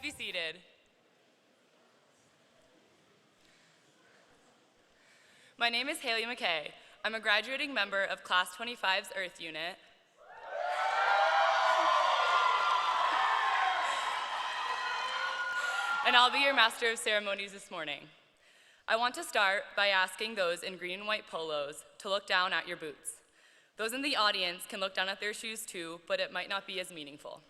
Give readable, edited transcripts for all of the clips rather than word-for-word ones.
be seated. My name is Haley McKay. I'm a graduating member of Class 25's Earth Unit. And I'll be your Master of Ceremonies this morning. I want to start by asking those in green and white polos to look down at your boots. Those in the audience can look down at their shoes too, but it might not be as meaningful.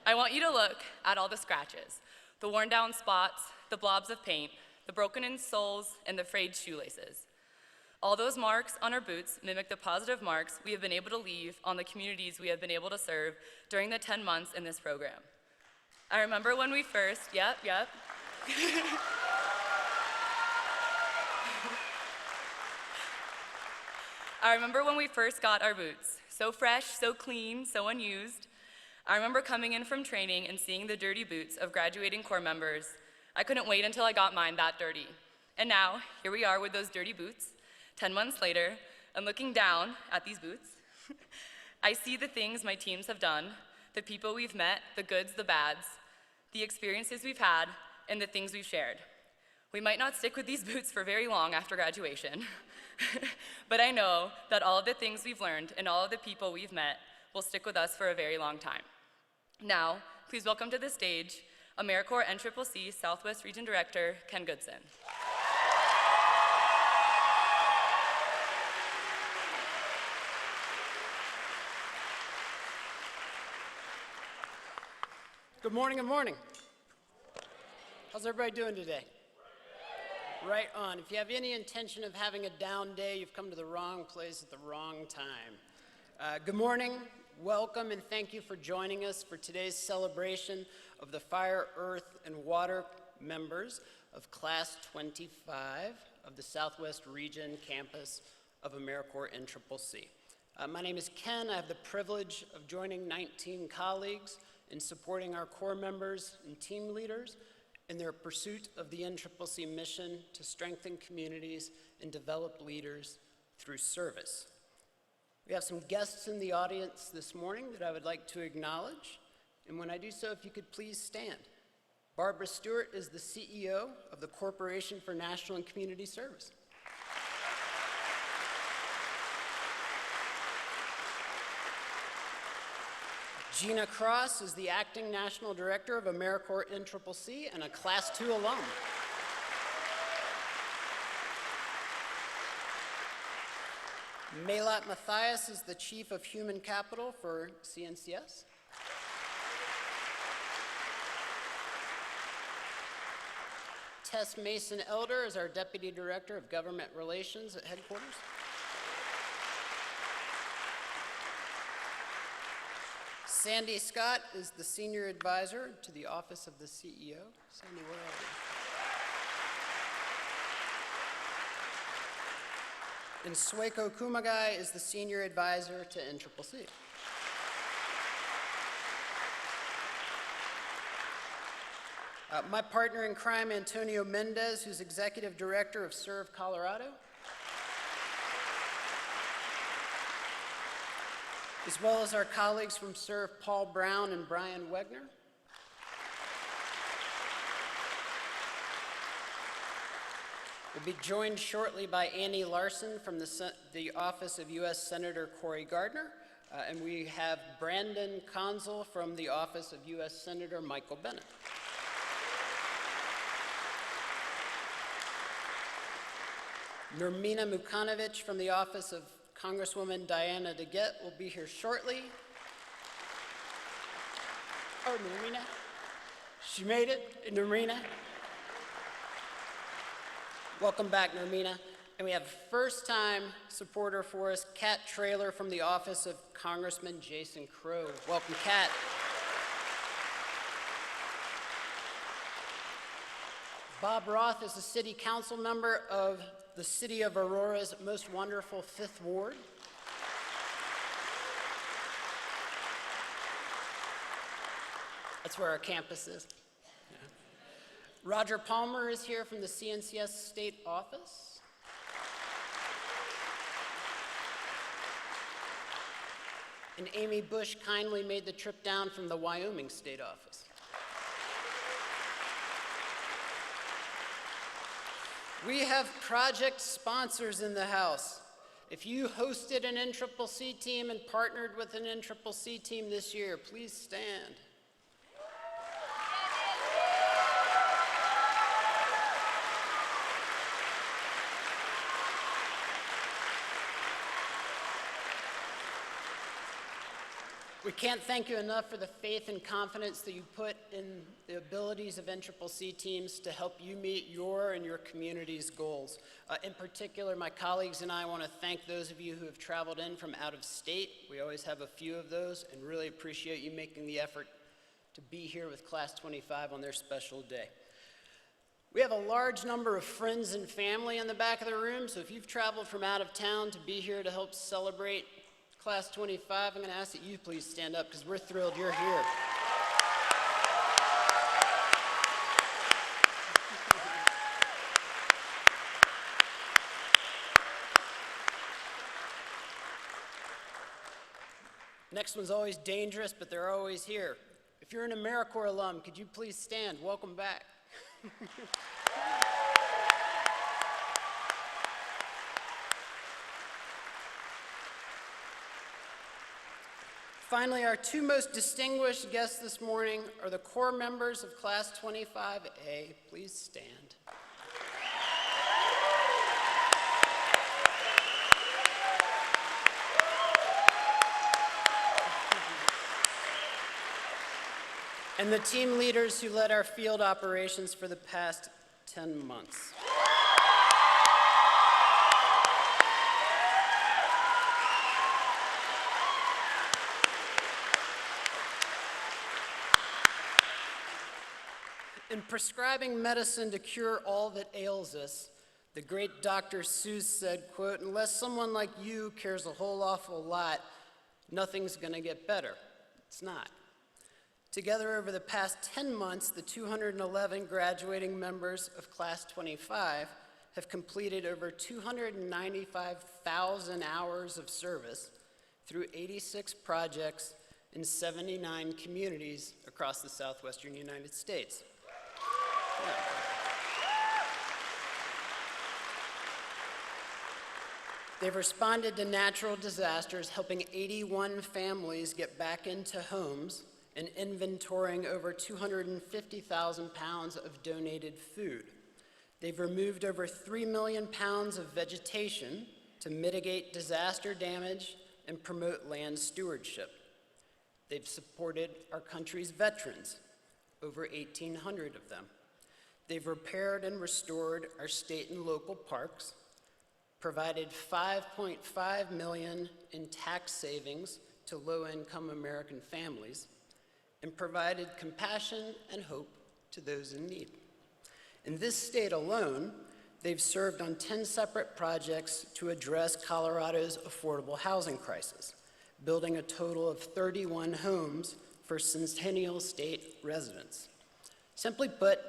I want you to look at all the scratches, the worn down spots, the blobs of paint, the broken in soles, and the frayed shoelaces. All those marks on our boots mimic the positive marks we have been able to leave on the communities we have been able to serve during the 10 months in this program. I remember when we first, yep. I remember when we first got our boots, so fresh, so clean, so unused. I remember coming in from training and seeing the dirty boots of graduating Corps members. I couldn't wait until I got mine that dirty. And now, here we are with those dirty boots, 10 months later, and looking down at these boots, I see the things my teams have done, the people we've met, the goods, the bads, the experiences we've had, and the things we've shared. We might not stick with these boots for very long after graduation, but I know that all of the things we've learned and all of the people we've met will stick with us for a very long time. Now, please welcome to the stage AmeriCorps NCCC Southwest Region Director, Ken Goodson. Good morning, good morning. How's everybody doing today? Right on. If you have any intention of having a down day, you've come to the wrong place at the wrong time. Good morning, welcome, and thank you for joining us for today's celebration of the Fire, Earth, and Water members of Class 25 of the Southwest Region campus of AmeriCorps NCCC. My name is Ken. I have the privilege of joining 19 colleagues in supporting our Corps members and team leaders in their pursuit of the NCCC mission to strengthen communities and develop leaders through service. We have some guests in the audience this morning that I would like to acknowledge, and when I do so, if you could please stand. Barbara Stewart is the CEO of the Corporation for National and Community Service. Gina Cross is the Acting National Director of AmeriCorps NCCC and a Class 2 alum. Malat Mathias is the Chief of Human Capital for CNCS. Tess Mason Elder is our Deputy Director of Government Relations at headquarters. Sandy Scott is the Senior Advisor to the Office of the CEO. Sandy, where are you? And Sweko Kumagai is the Senior Advisor to NCCC. My partner in crime, Antonio Mendez, who's Executive Director of Serve Colorado. As well as our colleagues from Serve, Paul Brown and Brian Wegner. We'll be joined shortly by Annie Larson from the Office of U.S. Senator Cory Gardner, and we have Brandon Consul from the Office of U.S. Senator Michael Bennet. Nermina Mukanovic from the Office of Congresswoman Diana DeGette will be here shortly. Oh, Nermina. She made it, Nermina. Welcome back, Nermina. And we have first-time supporter for us, Kat Traylor from the Office of Congressman Jason Crow. Welcome, Kat. Bob Roth is a city council member of the City of Aurora's most wonderful 5th Ward. That's where our campus is. Yeah. Roger Palmer is here from the CNCS State Office. And Amy Bush kindly made the trip down from the Wyoming State Office. We have project sponsors in the house. If you hosted an NCCC team and partnered with an NCCC team this year, please stand. We can't thank you enough for the faith and confidence that you put in the abilities of NCCC teams to help you meet your and your community's goals. In particular, my colleagues and I want to thank those of you who have traveled in from out of state. We always have a few of those, and really appreciate you making the effort to be here with Class 25 on their special day. We have a large number of friends and family in the back of the room, so if you've traveled from out of town to be here to help celebrate Class 25, I'm going to ask that you please stand up because we're thrilled you're here. Next one's always dangerous, but they're always here. If you're an AmeriCorps alum, could you please stand? Welcome back. Finally, our two most distinguished guests this morning are the Corps members of Class 25A. Please stand. And the team leaders who led our field operations for the past 10 months. In prescribing medicine to cure all that ails us, the great Dr. Seuss said, quote, "Unless someone like you cares a whole awful lot, nothing's gonna get better." It's not. Together over the past 10 months, the 211 graduating members of Class 25 have completed over 295,000 hours of service through 86 projects in 79 communities across the southwestern United States. They've responded to natural disasters, helping 81 families get back into homes and inventorying over 250,000 pounds of donated food. They've removed over 3 million pounds of vegetation to mitigate disaster damage and promote land stewardship. They've supported our country's veterans, over 1,800 of them. They've repaired and restored our state and local parks, provided $5.5 million in tax savings to low-income American families, and provided compassion and hope to those in need. In this state alone, they've served on 10 separate projects to address Colorado's affordable housing crisis, building a total of 31 homes for Centennial State residents. Simply put,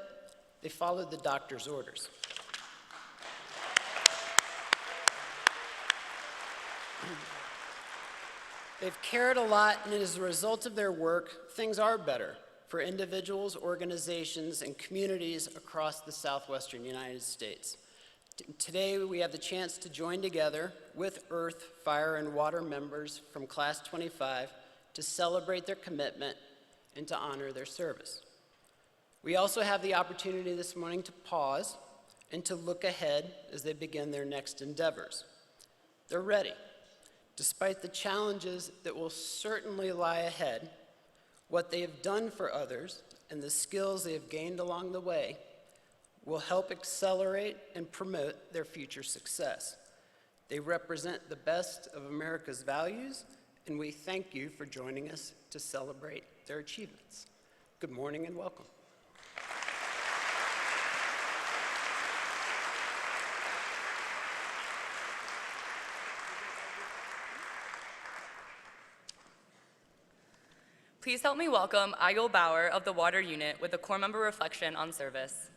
they followed the doctor's orders. They've cared a lot, and as a result of their work, things are better for individuals, organizations, and communities across the southwestern United States. Today, we have the chance to join together with Earth, Fire, and Water members from Class 25 to celebrate their commitment and to honor their service. We also have the opportunity this morning to pause and to look ahead as they begin their next endeavors. They're ready. Despite the challenges that will certainly lie ahead, what they have done for others and the skills they have gained along the way will help accelerate and promote their future success. They represent the best of America's values, and we thank you for joining us to celebrate their achievements. Good morning and welcome. Please help me welcome Aigul Bauer of the Water Unit with a Corps member reflection on service.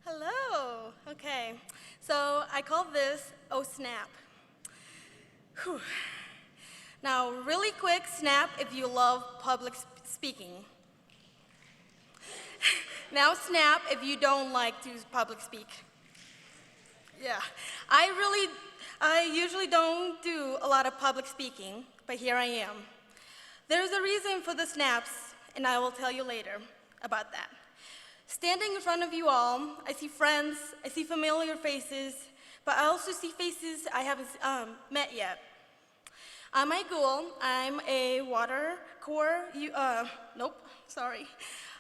Hello. Okay. So I call this Oh Snap. Now, really quick snap if you love public speaking. Now snap if you don't like to public speak. Yeah, I usually don't do a lot of public speaking, but here I am. There's a reason for the snaps, and I will tell you later about that. Standing in front of you all, I see friends, I see familiar faces, but I also see faces I haven't met yet. I'm Aigul. I'm a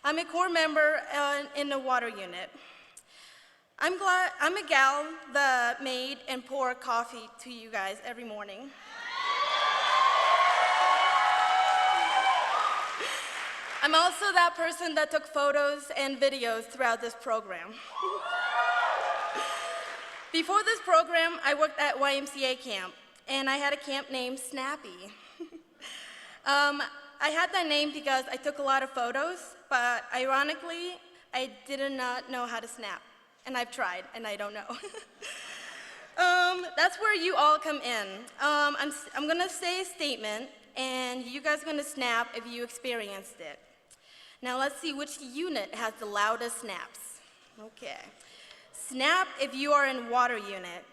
I'm a Corps member in the water unit. I'm a gal that made and poured coffee to you guys every morning. I'm also that person that took photos and videos throughout this program. Before this program, I worked at YMCA camp, and I had a camp named Snappy. I had that name because I took a lot of photos, but ironically, I did not know how to snap. And I've tried, and I don't know. That's where you all come in. I'm gonna say a statement, and you guys are gonna snap if you experienced it. Now let's see which unit has the loudest snaps. Okay. Snap if you are in water unit.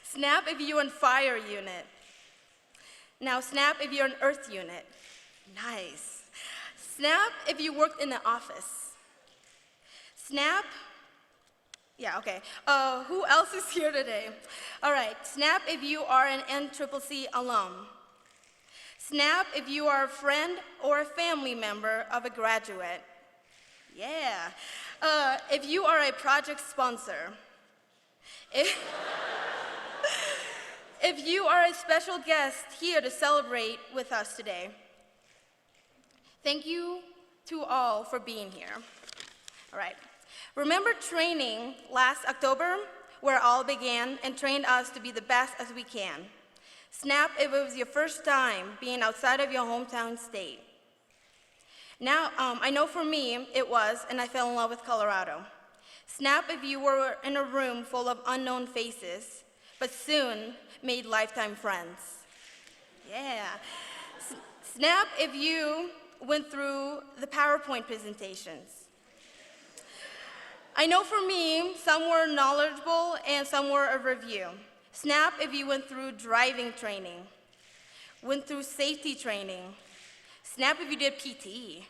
Snap if you're in fire unit. Now snap if you're in earth unit. Nice. Snap if you worked in the office. Snap, yeah, okay. Who else is here today? All right, snap if you are an NCCC alum. Snap if you are a friend or a family member of a graduate. Yeah. If you are a project sponsor. If you are a special guest here to celebrate with us today. Thank you to all for being here. All right. Remember training last October, where all began and trained us to be the best as we can. Snap if it was your first time being outside of your hometown state. Now, I know for me it was, and I fell in love with Colorado. Snap if you were in a room full of unknown faces, but soon made lifetime friends. Yeah. Snap if you went through the PowerPoint presentations. I know for me, some were knowledgeable and some were a review. Snap if you went through driving training, went through safety training. Snap if you did PT.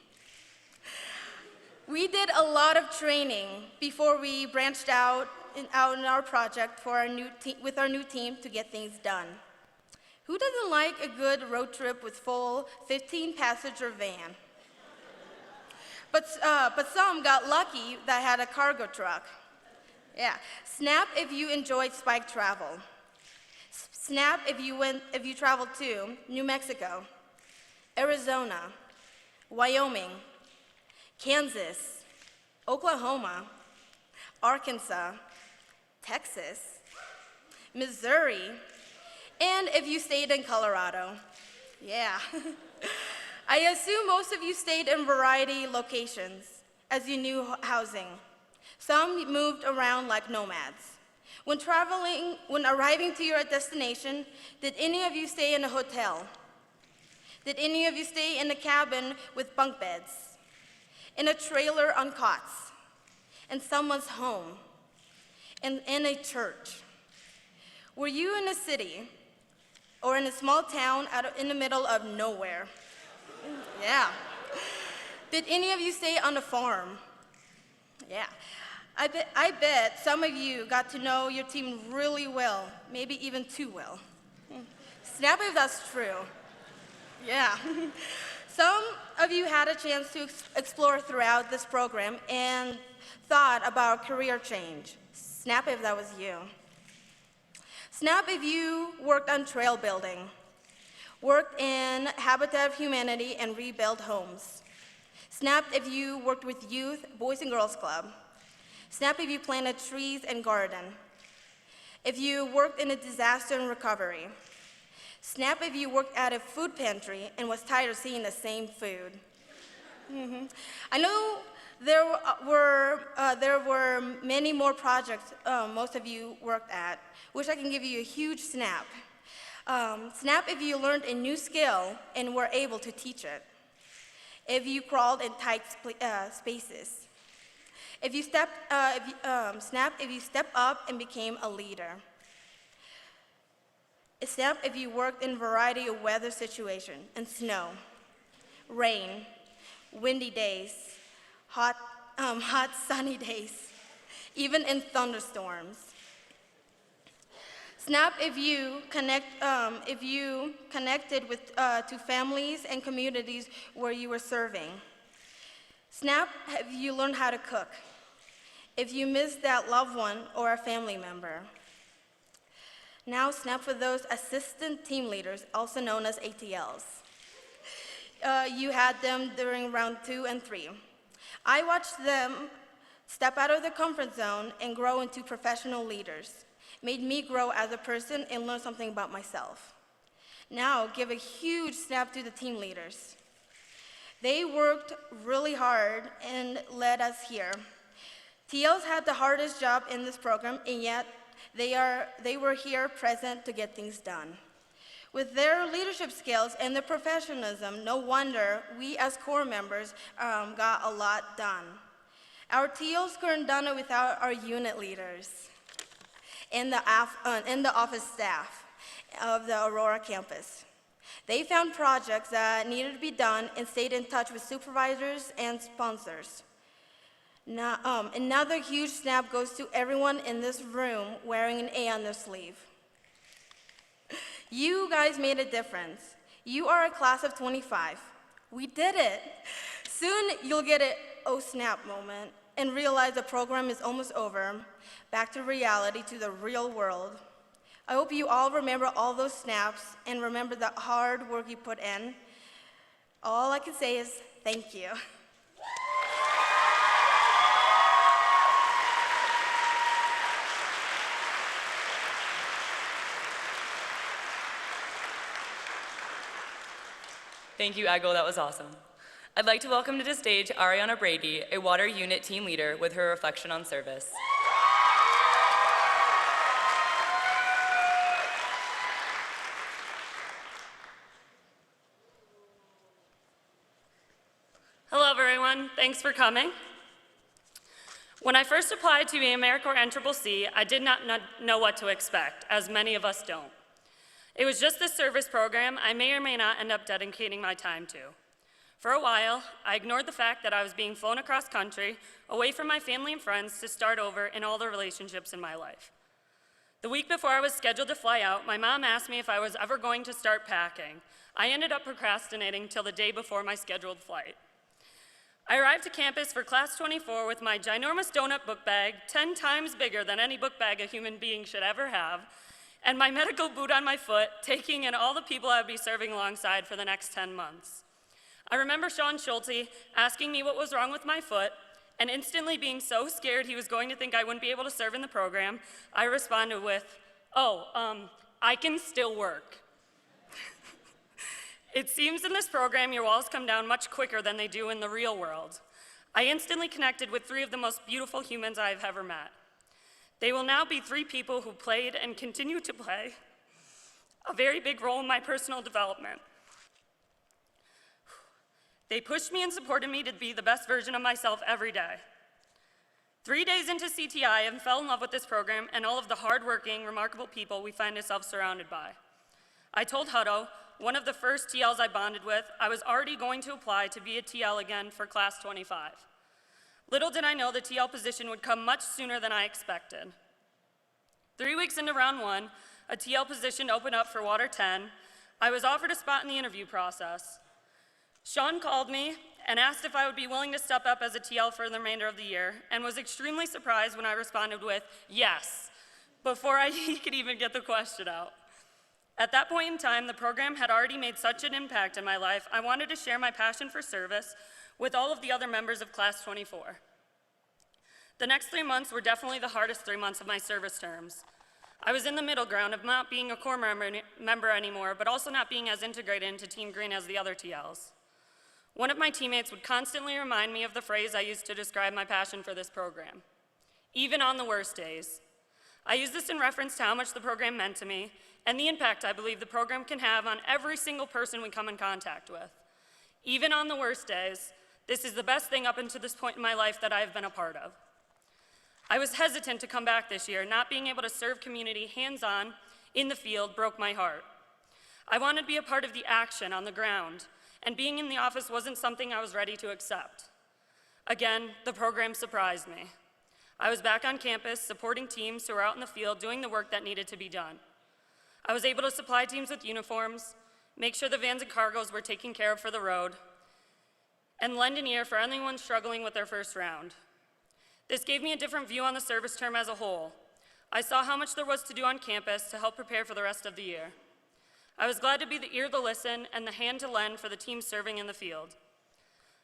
We did a lot of training before we branched out in our project for with our new team to get things done. Who doesn't like a good road trip with full 15-passenger van? But some got lucky that had a cargo truck. Yeah. Snap if you enjoyed spike travel. Snap if you traveled to New Mexico, Arizona, Wyoming, Kansas, Oklahoma, Arkansas, Texas, Missouri, and if you stayed in Colorado. Yeah. I assume most of you stayed in variety locations as you knew housing. Some moved around like nomads. When arriving to your destination, did any of you stay in a hotel? Did any of you stay in a cabin with bunk beds? In a trailer on cots? In someone's home? In a church? Were you in a city or in a small town in the middle of nowhere? Yeah. Did any of you stay on a farm? Yeah. I bet some of you got to know your team really well, maybe even too well. Snap if that's true. Yeah. Some of you had a chance to explore throughout this program and thought about career change. Snap if that was you. Snap if you worked on trail building, worked in Habitat of Humanity and rebuilt homes. Snap if you worked with youth, Boys and Girls Club. Snap if you planted trees and garden. If you worked in a disaster and recovery. Snap if you worked at a food pantry and was tired of seeing the same food. I know there were many more projects most of you worked at, which I can give you a huge snap. Snap if you learned a new skill and were able to teach it. If you crawled in tight spaces. Snap if you stepped up and became a leader. Snap if you worked in a variety of weather situations and snow, rain, windy days, hot sunny days, even in thunderstorms. Snap if you connected with to families and communities where you were serving. Snap if you learned how to cook. If you missed that loved one or a family member. Now snap for those assistant team leaders, also known as ATLs. You had them during round 2 and 3. I watched them step out of their comfort zone and grow into professional leaders. Made me grow as a person and learn something about myself. Now, give a huge snap to the team leaders. They worked really hard and led us here. TLs had the hardest job in this program, and yet they were here present to get things done. With their leadership skills and their professionalism, no wonder we as Corps members got a lot done. Our TLs couldn't done it without our unit leaders and the office staff of the Aurora campus. They found projects that needed to be done and stayed in touch with supervisors and sponsors. Now, another huge snap goes to everyone in this room wearing an A on their sleeve. You guys made a difference. You are a class of 25. We did it. Soon you'll get an oh snap moment and realize the program is almost over, back to reality, to the real world. I hope you all remember all those snaps and remember the hard work you put in. All I can say is thank you. Thank you, Agil, that was awesome. I'd like to welcome to the stage Ariana Brady, a water unit team leader, with her reflection on service. Hello, everyone. Thanks for coming. When I first applied to the AmeriCorps NCCC, I did not know what to expect, as many of us don't. It was just this service program I may or may not end up dedicating my time to. For a while, I ignored the fact that I was being flown across country, away from my family and friends, to start over in all the relationships in my life. The week before I was scheduled to fly out, my mom asked me if I was ever going to start packing. I ended up procrastinating till the day before my scheduled flight. I arrived to campus for class 24 with my ginormous donut book bag, 10 times bigger than any book bag a human being should ever have, and my medical boot on my foot, taking in all the people I would be serving alongside for the next 10 months. I remember Sean Schulte asking me what was wrong with my foot, and instantly being so scared he was going to think I wouldn't be able to serve in the program, I responded with, I can still work. It seems in this program your walls come down much quicker than they do in the real world. I instantly connected with 3 of the most beautiful humans I've ever met. They will now be 3 people who played and continue to play a very big role in my personal development. They pushed me and supported me to be the best version of myself every day. 3 days into CTI, I fell in love with this program and all of the hardworking, remarkable people we find ourselves surrounded by. I told Hutto, one of the first TLs I bonded with, I was already going to apply to be a TL again for class 25. Little did I know the TL position would come much sooner than I expected. 3 weeks into round 1, a TL position opened up for Water 10. I was offered a spot in the interview process. Sean called me and asked if I would be willing to step up as a TL for the remainder of the year, and was extremely surprised when I responded with yes, before he could even get the question out. At that point in time, the program had already made such an impact in my life, I wanted to share my passion for service with all of the other members of class 24. The next 3 months were definitely the hardest 3 months of my service terms. I was in the middle ground of not being a Corps member anymore, but also not being as integrated into Team Green as the other TLs. One of my teammates would constantly remind me of the phrase I used to describe my passion for this program, even on the worst days. I use this in reference to how much the program meant to me, and the impact I believe the program can have on every single person we come in contact with. Even on the worst days, this is the best thing up until this point in my life that I have been a part of. I was hesitant to come back this year. Not being able to serve community hands-on in the field broke my heart. I wanted to be a part of the action on the ground, and being in the office wasn't something I was ready to accept. Again, the program surprised me. I was back on campus supporting teams who were out in the field doing the work that needed to be done. I was able to supply teams with uniforms, make sure the vans and cargoes were taken care of for the road, and lend an ear for anyone struggling with their first round. This gave me a different view on the service term as a whole. I saw how much there was to do on campus to help prepare for the rest of the year. I was glad to be the ear to listen and the hand to lend for the teams serving in the field.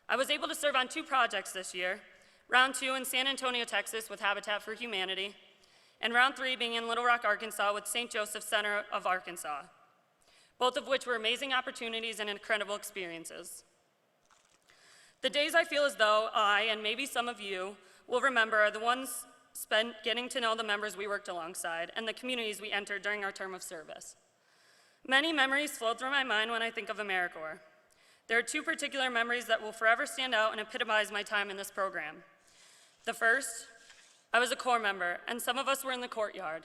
I was able to serve on 2 projects this year, round 2 in San Antonio, Texas with Habitat for Humanity, and round 3 being in Little Rock, Arkansas with St. Joseph Center of Arkansas, both of which were amazing opportunities and incredible experiences. The days I feel as though I, and maybe some of you, will remember are the ones spent getting to know the members we worked alongside and the communities we entered during our term of service. Many memories float through my mind when I think of AmeriCorps. There are 2 particular memories that will forever stand out and epitomize my time in this program. The first, I was a Corps member, and some of us were in the courtyard.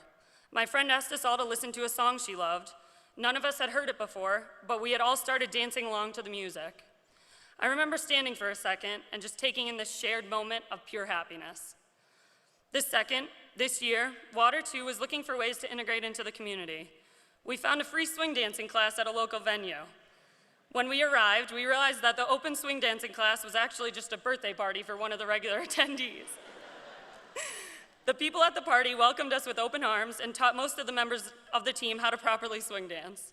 My friend asked us all to listen to a song she loved. None of us had heard it before, but we had all started dancing along to the music. I remember standing for a second and just taking in this shared moment of pure happiness. This year, Water 2 was looking for ways to integrate into the community. We found a free swing dancing class at a local venue. When we arrived, we realized that the open swing dancing class was actually just a birthday party for one of the regular attendees. The people at the party welcomed us with open arms and taught most of the members of the team how to properly swing dance.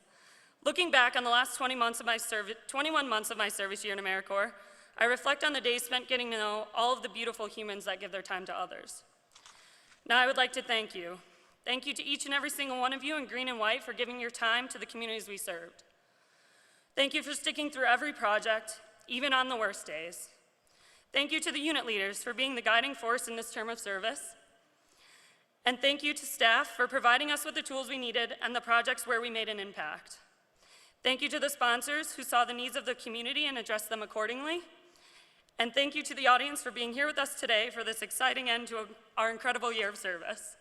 Looking back on the last 21 months of my service year in AmeriCorps, I reflect on the days spent getting to know all of the beautiful humans that give their time to others. Now I would like to thank you. Thank you to each and every single one of you in green and white for giving your time to the communities we served. Thank you for sticking through every project, even on the worst days. Thank you to the unit leaders for being the guiding force in this term of service. And thank you to staff for providing us with the tools we needed and the projects where we made an impact. Thank you to the sponsors who saw the needs of the community and addressed them accordingly. And thank you to the audience for being here with us today for this exciting end to our incredible year of service.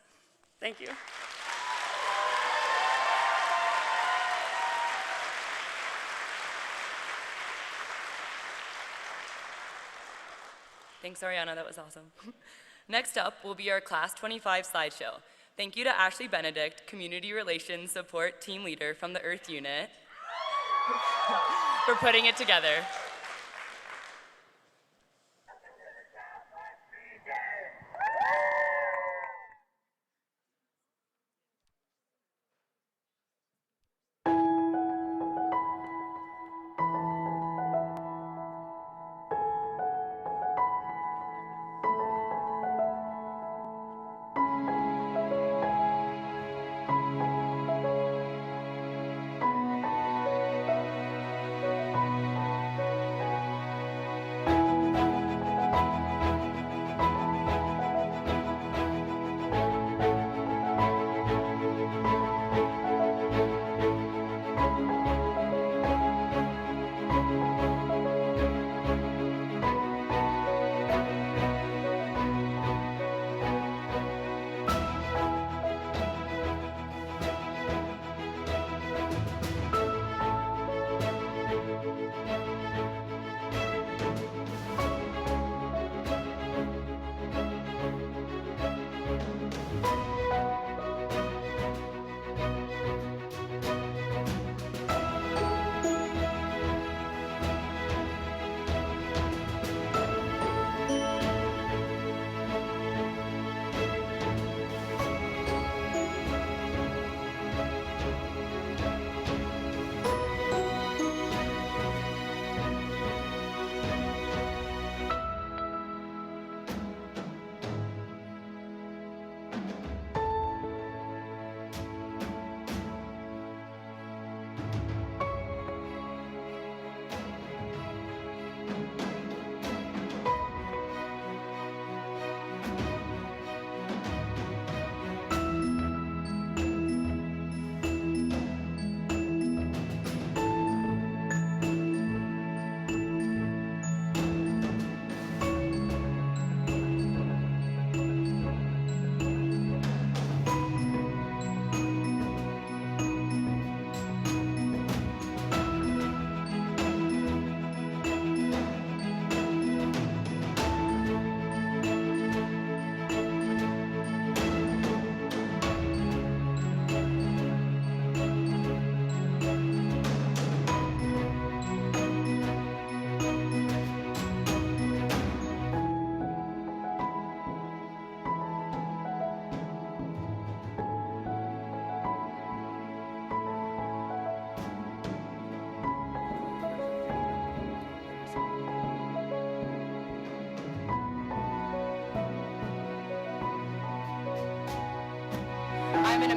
Thank you. Thanks, Ariana, that was awesome. Next up will be our Class 25 slideshow. Thank you to Ashley Benedict, Community Relations Support Team Leader from the Earth Unit, for putting it together.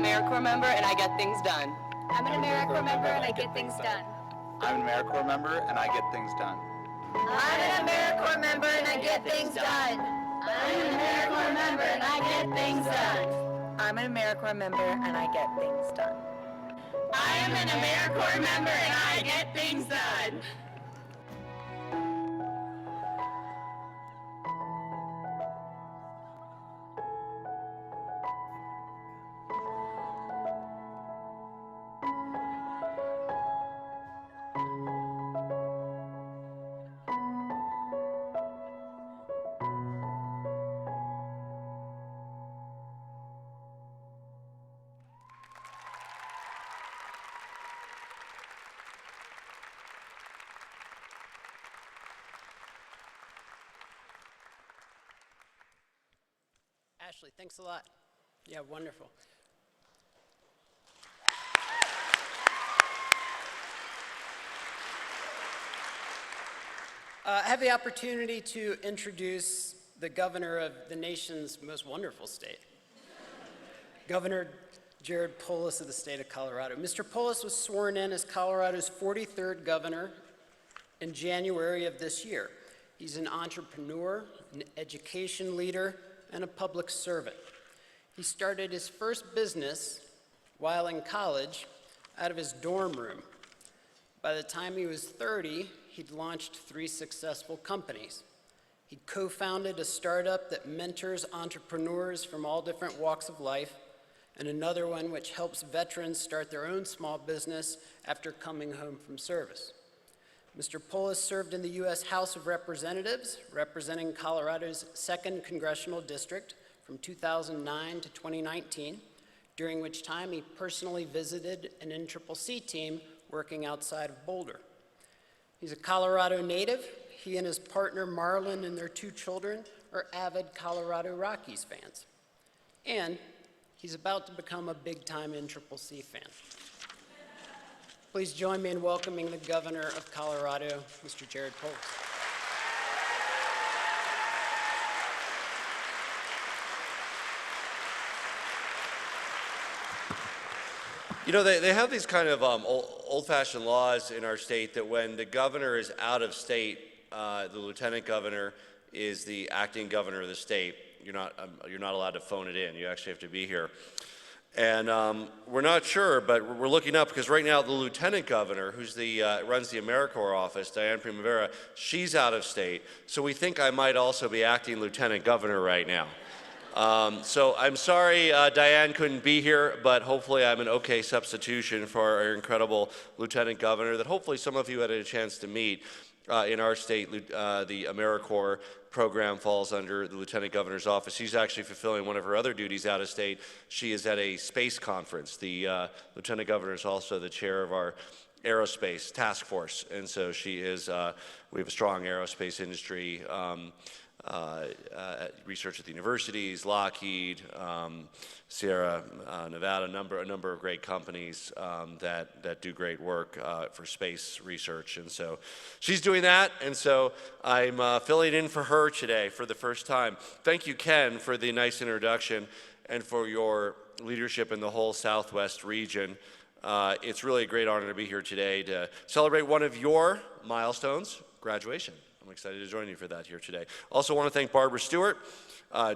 AmeriCorps member and I get things done. I'm an AmeriCorps member and I get things done. I'm an AmeriCorps member and I get things done. I'm an AmeriCorps member and I get things done. I'm an AmeriCorps member and I get things done. I'm an AmeriCorps member and I get things done. I am an AmeriCorps member and I get things done. Ashley, thanks a lot. Yeah, wonderful. I have the opportunity to introduce the governor of the nation's most wonderful state, Governor Jared Polis of the state of Colorado. Mr. Polis was sworn in as Colorado's 43rd governor in January of this year. He's an entrepreneur, an education leader, and a public servant. He started his first business while in college out of his dorm room. By the time he was 30, he'd launched 3 successful companies. He co-founded a startup that mentors entrepreneurs from all different walks of life, and another one which helps veterans start their own small business after coming home from service. Mr. Polis served in the U.S. House of Representatives, representing Colorado's 2nd Congressional District from 2009 to 2019, during which time he personally visited an NCCC team working outside of Boulder. He's a Colorado native. He and his partner Marlon and their 2 children are avid Colorado Rockies fans. And he's about to become a big-time NCCC fan. Please join me in welcoming the Governor of Colorado, Mr. Jared Polis. You know, they have these kind of old-fashioned laws in our state that when the governor is out of state, the lieutenant governor is the acting governor of the state. You're not allowed to phone it in. You actually have to be here. And we're not sure, but we're looking up because right now the lieutenant governor, who's runs the AmeriCorps office, Diane Primavera, she's out of state. So we think I might also be acting lieutenant governor right now. So I'm sorry Diane couldn't be here, but hopefully I'm an okay substitution for our incredible lieutenant governor that hopefully some of you had a chance to meet. In our state, the AmeriCorps program falls under the lieutenant governor's office. She's actually fulfilling one of her other duties out of state. She is at a space conference. The lieutenant governor is also the chair of our aerospace task force, and so she is. We have a strong aerospace industry. Research at the universities, Lockheed, Sierra Nevada, a number of great companies that do great work for space research. And so she's doing that, and so I'm filling in for her today for the first time. Thank you, Ken, for the nice introduction and for your leadership in the whole Southwest region. It's really a great honor to be here today to celebrate one of your milestones, graduation. I'm excited to join you for that here today. Also want to thank Barbara Stewart,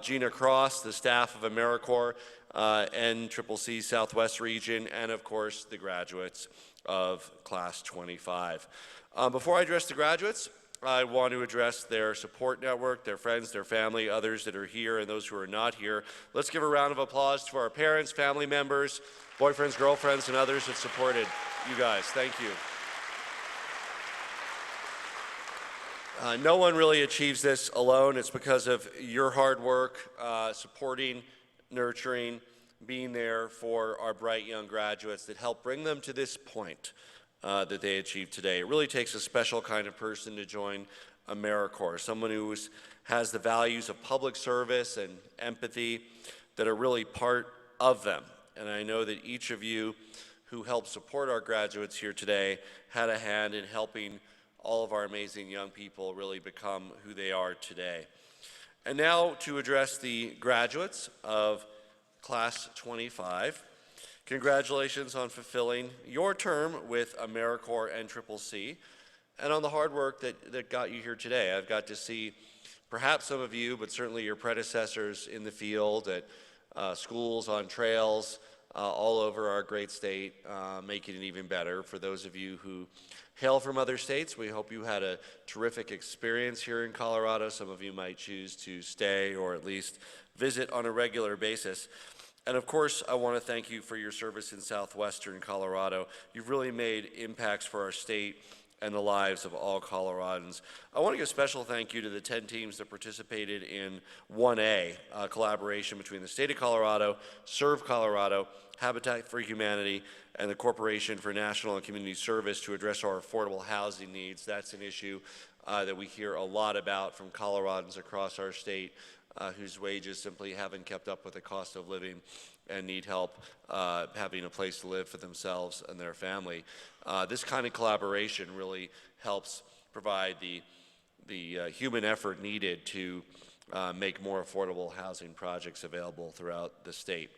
Gina Cross, the staff of AmeriCorps, NCCC Southwest Region, and of course the graduates of Class 25. Before I address the graduates, I want to address their support network, their friends, their family, others that are here and those who are not here. Let's give a round of applause to our parents, family members, boyfriends, girlfriends, and others that supported you guys. Thank you. No one really achieves this alone. It's because of your hard work, supporting, nurturing, being there for our bright young graduates that help bring them to this point that they achieved today. It really takes a special kind of person to join AmeriCorps, someone who has the values of public service and empathy that are really part of them. And I know that each of you who helped support our graduates here today had a hand in helping all of our amazing young people really become who they are today. And now to address the graduates of Class 25. Congratulations on fulfilling your term with AmeriCorps NCCC and on the hard work that got you here today. I've got to see perhaps some of you, but certainly your predecessors in the field at schools, on trails, all over our great state, making it even better. For those of you who hail from other states, we hope you had a terrific experience here in Colorado. Some of you might choose to stay or at least visit on a regular basis. And of course, I want to thank you for your service in southwestern Colorado. You've really made impacts for our state and the lives of all Coloradans. I want to give a special thank you to the 10 teams that participated in 1A, a collaboration between the state of Colorado, Serve Colorado, Habitat for Humanity, and the Corporation for National and Community Service to address our affordable housing needs. That's an issue that we hear a lot about from Coloradans across our state whose wages simply haven't kept up with the cost of living and need help having a place to live for themselves and their family. This kind of collaboration really helps provide the human effort needed to make more affordable housing projects available throughout the state.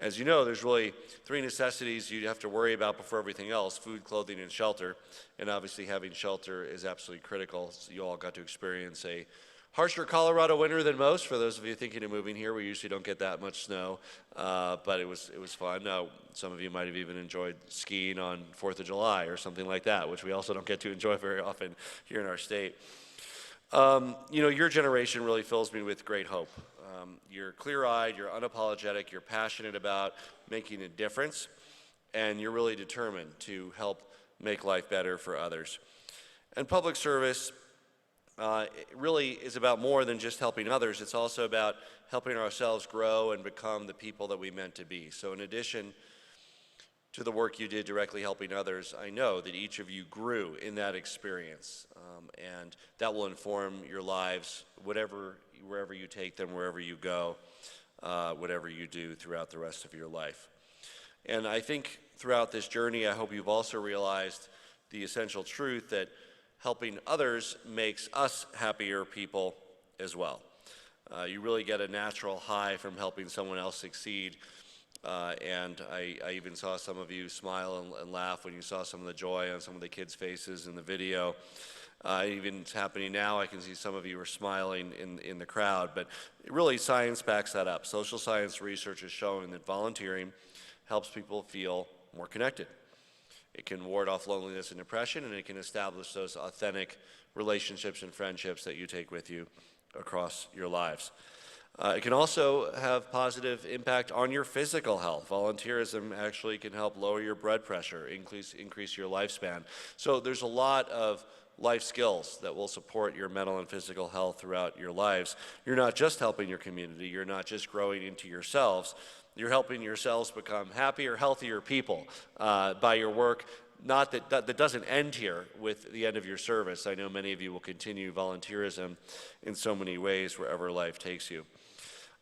As you know, there's really 3 necessities you have to worry about before everything else: food, clothing, and shelter. And obviously having shelter is absolutely critical. So you all got to experience a harsher Colorado winter than most. For those of you thinking of moving here, we usually don't get that much snow, but it was fun. Some of you might have even enjoyed skiing on 4th of July or something like that, which we also don't get to enjoy very often here in our state. Your generation really fills me with great hope. You're clear-eyed, you're unapologetic, you're passionate about making a difference, and you're really determined to help make life better for others. And public service it really is about more than just helping others. It's also about helping ourselves grow and become the people that we meant to be. So in addition to the work you did directly helping others, I know that each of you grew in that experience, and that will inform your lives, wherever you take them, wherever you go, whatever you do throughout the rest of your life. And I think throughout this journey, I hope you've also realized the essential truth that helping others makes us happier people as well. You really get a natural high from helping someone else succeed. And I even saw some of you smile and laugh when you saw some of the joy on some of the kids' faces in the video. Even it's happening now, I can see some of you are smiling in the crowd, but really science backs that up. Social science research is showing that volunteering helps people feel more connected. It can ward off loneliness and depression, and it can establish those authentic relationships and friendships that you take with you across your lives. It can also have positive impact on your physical health. Volunteerism actually can help lower your blood pressure, increase your lifespan. So there's a lot of life skills that will support your mental and physical health throughout your lives. You're not just helping your community, you're not just growing into yourselves, you're helping yourselves become happier, healthier people by your work. Not that doesn't end here with the end of your service. I know many of you will continue volunteerism in so many ways wherever life takes you.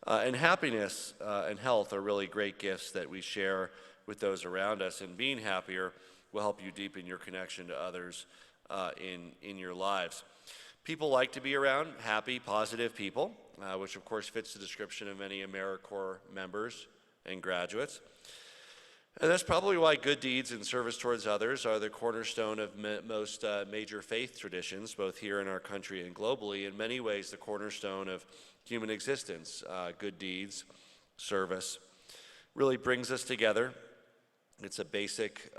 And happiness and health are really great gifts that we share with those around us, and being happier will help you deepen your connection to others in your lives. People like to be around happy, positive people, which of course fits the description of many AmeriCorps members and graduates. And that's probably why good deeds and service towards others are the cornerstone of most major faith traditions, both here in our country and globally. In many ways, the cornerstone of human existence. Good deeds, service, really brings us together. It's a basic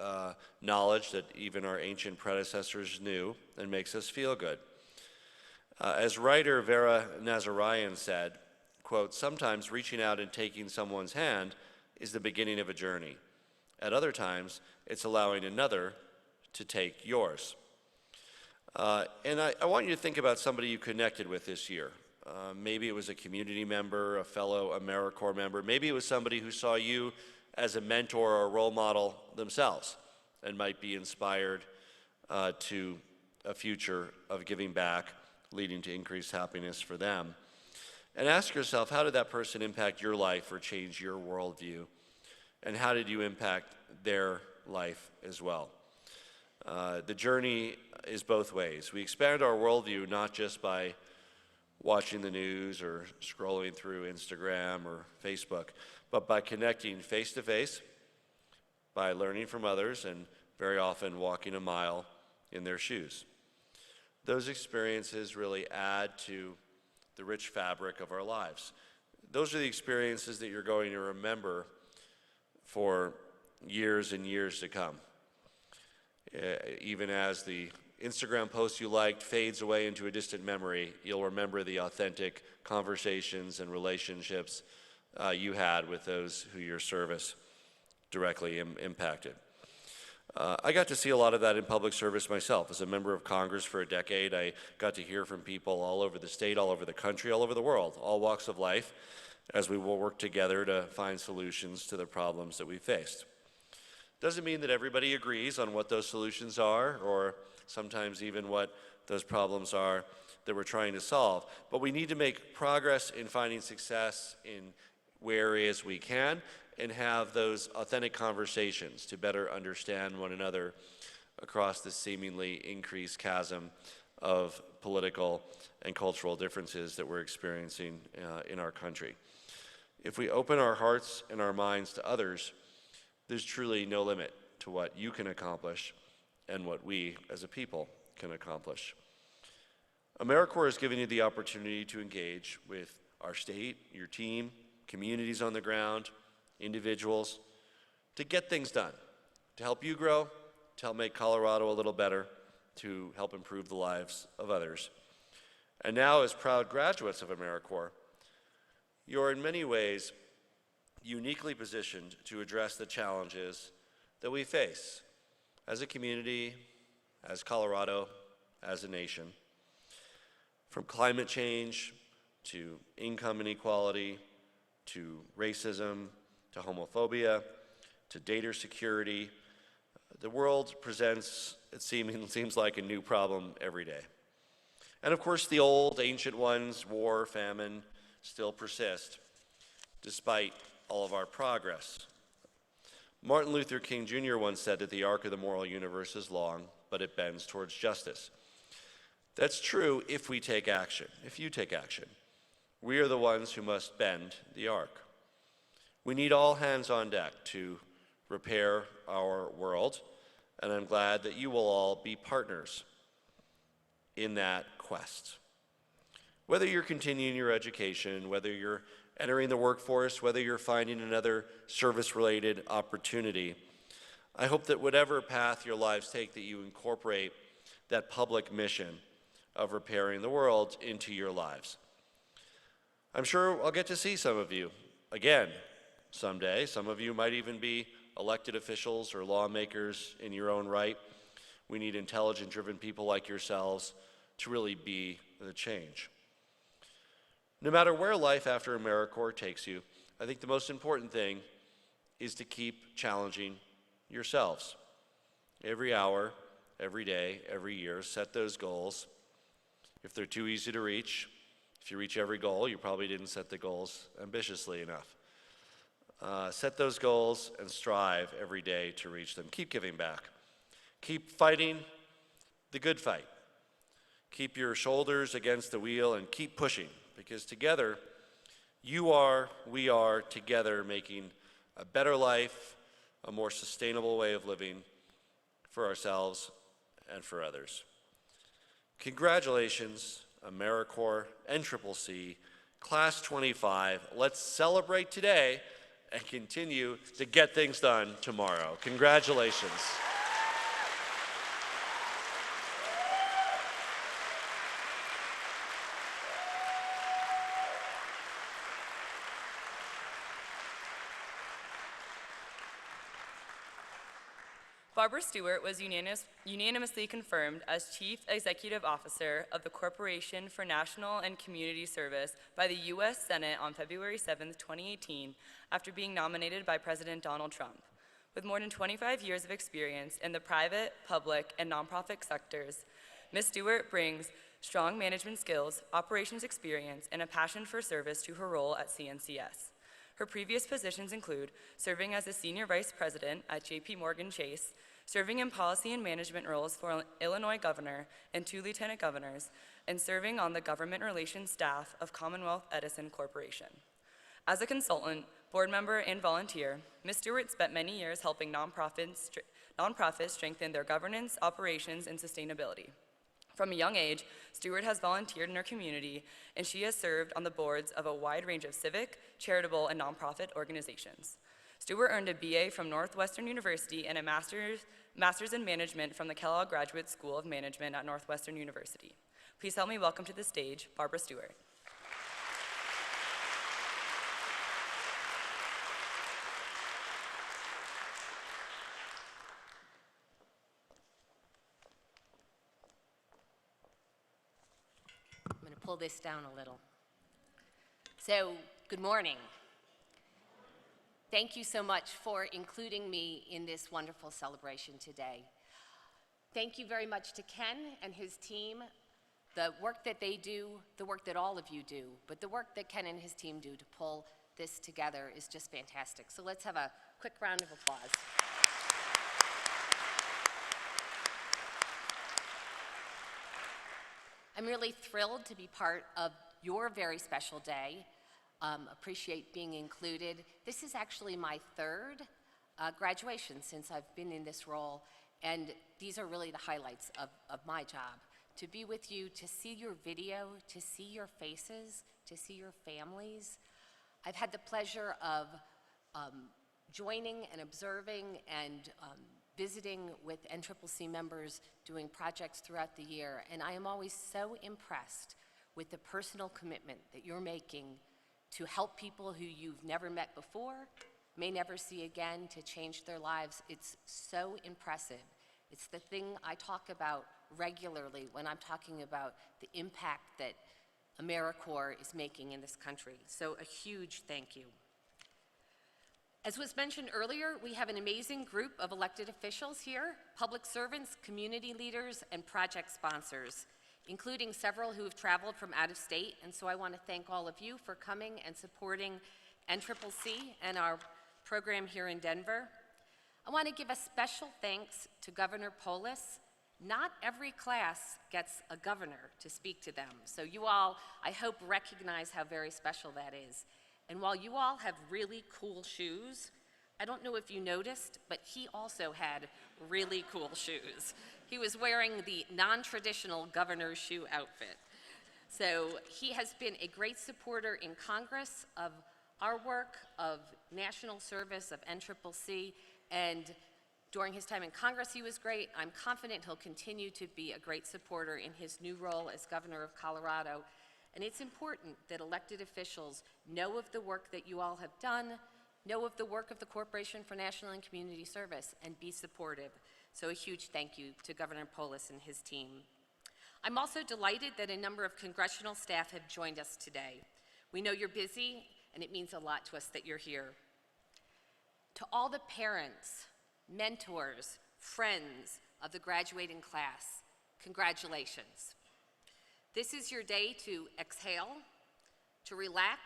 knowledge that even our ancient predecessors knew and makes us feel good. As writer Vera Nazarian said, quote, "Sometimes reaching out and taking someone's hand is the beginning of a journey. At other times, it's allowing another to take yours." And I want you to think about somebody you connected with this year. Maybe it was a community member, a fellow AmeriCorps member. Maybe it was somebody who saw you as a mentor or a role model themselves and might be inspired to a future of giving back, leading to increased happiness for them. And ask yourself, how did that person impact your life or change your worldview? And how did you impact their life as well? The journey is both ways. We expand our worldview not just by watching the news or scrolling through Instagram or Facebook, but by connecting face to face by learning from others and very often walking a mile in their shoes. Those experiences really add to the rich fabric of our lives. Those are the experiences that you're going to remember for years and years to come. Even as the Instagram post you liked fades away into a distant memory, you'll remember the authentic conversations and relationships you had with those who your service directly impacted. I got to see a lot of that in public service myself. As a member of Congress for a decade, I got to hear from people all over the state, all over the country, all over the world, all walks of life, as we will work together to find solutions to the problems that we faced. Doesn't mean that everybody agrees on what those solutions are, or sometimes even what those problems are that we're trying to solve, but we need to make progress in finding success in where areas we can, and have those authentic conversations to better understand one another across the seemingly increased chasm of political and cultural differences that we're experiencing in our country. If we open our hearts and our minds to others, there's truly no limit to what you can accomplish and what we as a people can accomplish. AmeriCorps has given you the opportunity to engage with our state, your team, communities on the ground, individuals, to get things done, to help you grow, to help make Colorado a little better, to help improve the lives of others. And now, as proud graduates of AmeriCorps, you're in many ways uniquely positioned to address the challenges that we face as a community, as Colorado, as a nation. From climate change to income inequality, to racism, to homophobia, to data security, the world presents, it seems like, a new problem every day. And of course, the old, ancient ones, war, famine, still persist, despite all of our progress. Martin Luther King Jr. once said that the arc of the moral universe is long, but it bends towards justice. That's true if we take action, if you take action. We are the ones who must bend the arc. We need all hands on deck to repair our world, and I'm glad that you will all be partners in that quest. Whether you're continuing your education, whether you're entering the workforce, whether you're finding another service-related opportunity, I hope that whatever path your lives take, that you incorporate that public mission of repairing the world into your lives. I'm sure I'll get to see some of you again someday. Some of you might even be elected officials or lawmakers in your own right. We need intelligent, driven people like yourselves to really be the change. No matter where life after AmeriCorps takes you, I think the most important thing is to keep challenging yourselves. Every hour, every day, every year, set those goals. If they're too easy to reach, if you reach every goal, you probably didn't set the goals ambitiously enough. Set those goals and strive every day to reach them. Keep giving back. Keep fighting the good fight. Keep your shoulders against the wheel and keep pushing, because together, we are together making a better life, a more sustainable way of living for ourselves and for others. Congratulations, AmeriCorps NCCC, Class 25. Let's celebrate today and continue to get things done tomorrow. Congratulations. Barbara Stewart was unanimously confirmed as Chief Executive Officer of the Corporation for National and Community Service by the U.S. Senate on February 7, 2018, after being nominated by President Donald Trump. With more than 25 years of experience in the private, public, and nonprofit sectors, Ms. Stewart brings strong management skills, operations experience, and a passion for service to her role at CNCS. Her previous positions include serving as a Senior Vice President at JP Morgan Chase, serving in policy and management roles for Illinois Governor and 2 Lieutenant Governors, and serving on the government relations staff of Commonwealth Edison Corporation. As a consultant, board member, and volunteer, Ms. Stewart spent many years helping nonprofits strengthen their governance, operations, and sustainability. From a young age, Stewart has volunteered in her community, and she has served on the boards of a wide range of civic, charitable, and nonprofit organizations. Stewart earned a BA from Northwestern University and a master's in management from the Kellogg Graduate School of Management at Northwestern University. Please help me welcome to the stage Barbara Stewart. I'm going to pull this down a little. So, good morning. Thank you so much for including me in this wonderful celebration today. Thank you very much to Ken and his team. The work that they do, the work that all of you do, but the work that Ken and his team do to pull this together is just fantastic. So let's have a quick round of applause. I'm really thrilled to be part of your very special day. Appreciate being included. This is actually my third graduation since I've been in this role, and these are really the highlights of my job. To be with you, to see your video, to see your faces, to see your families. I've had the pleasure of joining and observing and visiting with NCCC members doing projects throughout the year, and I am always so impressed with the personal commitment that you're making to help people who you've never met before, may never see again, to change their lives. It's so impressive. It's the thing I talk about regularly when I'm talking about the impact that AmeriCorps is making in this country. So a huge thank you. As was mentioned earlier, we have an amazing group of elected officials here, public servants, community leaders, and project sponsors, including several who have traveled from out of state, and so I want to thank all of you for coming and supporting NCCC and our program here in Denver. I want to give a special thanks to Governor Polis. Not every class gets a governor to speak to them, so you all, I hope, recognize how very special that is. And while you all have really cool shoes, I don't know if you noticed, but he also had really cool shoes. He was wearing the non-traditional governor's shoe outfit. So he has been a great supporter in Congress of our work, of national service, of NCCC, and during his time in Congress he was great. I'm confident he'll continue to be a great supporter in his new role as governor of Colorado. And it's important that elected officials know of the work that you all have done, know of the work of the Corporation for National and Community Service, and be supportive. So a huge thank you to Governor Polis and his team. I'm also delighted that a number of congressional staff have joined us today. We know you're busy, and it means a lot to us that you're here. To all the parents, mentors, friends of the graduating class, congratulations. This is your day to exhale, to relax.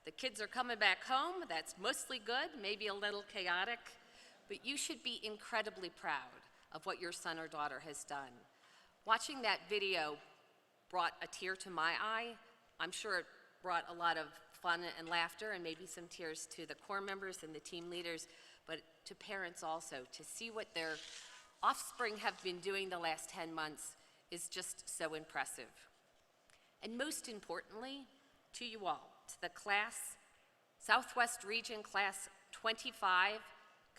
The kids are coming back home. That's mostly good, maybe a little chaotic, but you should be incredibly proud of what your son or daughter has done. Watching that video brought a tear to my eye. I'm sure it brought a lot of fun and laughter and maybe some tears to the Corps members and the team leaders, but to parents also. To see what their offspring have been doing the last 10 months is just so impressive. And most importantly, to you all, to the class, Southwest Region Class 25,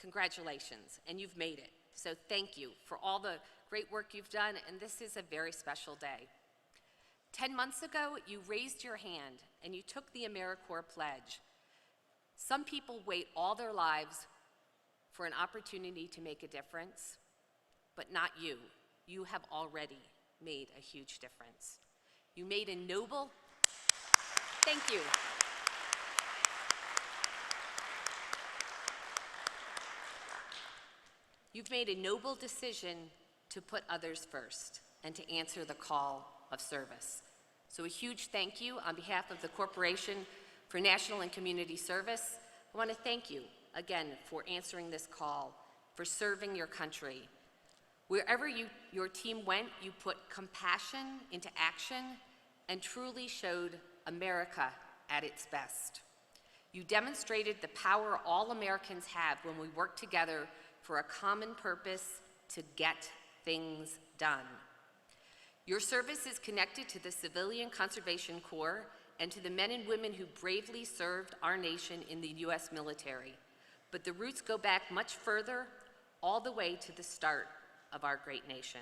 congratulations, and you've made it. So thank you for all the great work you've done, and this is a very special day. 10 months ago, you raised your hand and you took the AmeriCorps pledge. Some people wait all their lives for an opportunity to make a difference, but not you. You have already made a huge difference. You made a noble, thank you. You've made a noble decision to put others first and to answer the call of service. So a huge thank you on behalf of the Corporation for National and Community Service. I want to thank you again for answering this call, for serving your country. Wherever your team went, you put compassion into action and truly showed America at its best. You demonstrated the power all Americans have when we work together for a common purpose to get things done. Your service is connected to the Civilian Conservation Corps and to the men and women who bravely served our nation in the U.S. military. But the roots go back much further, all the way to the start of our great nation.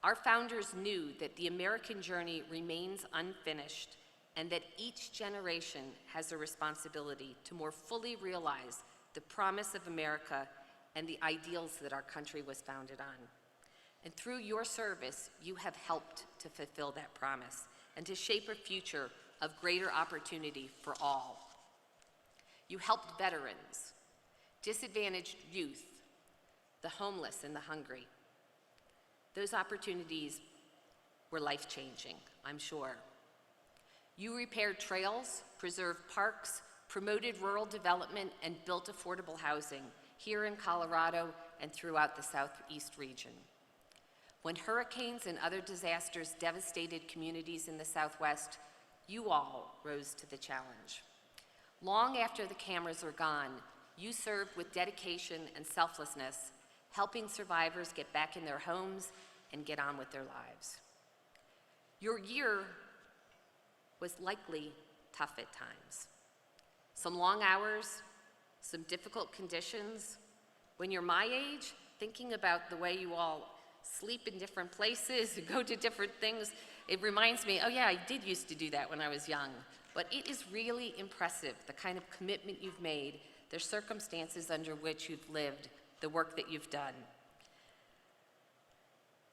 Our founders knew that the American journey remains unfinished and that each generation has a responsibility to more fully realize the promise of America and the ideals that our country was founded on. And through your service, you have helped to fulfill that promise and to shape a future of greater opportunity for all. You helped veterans, disadvantaged youth, the homeless and the hungry. Those opportunities were life-changing, I'm sure. You repaired trails, preserved parks, promoted rural development, and built affordable housing here in Colorado and throughout the Southeast region. When hurricanes and other disasters devastated communities in the Southwest, you all rose to the challenge. Long after the cameras were gone, you served with dedication and selflessness, helping survivors get back in their homes and get on with their lives. Your year was likely tough at times. Some long hours, some difficult conditions. When you're my age, thinking about the way you all sleep in different places and go to different things, it reminds me, oh yeah, I did used to do that when I was young. But it is really impressive, the kind of commitment you've made, the circumstances under which you've lived, the work that you've done.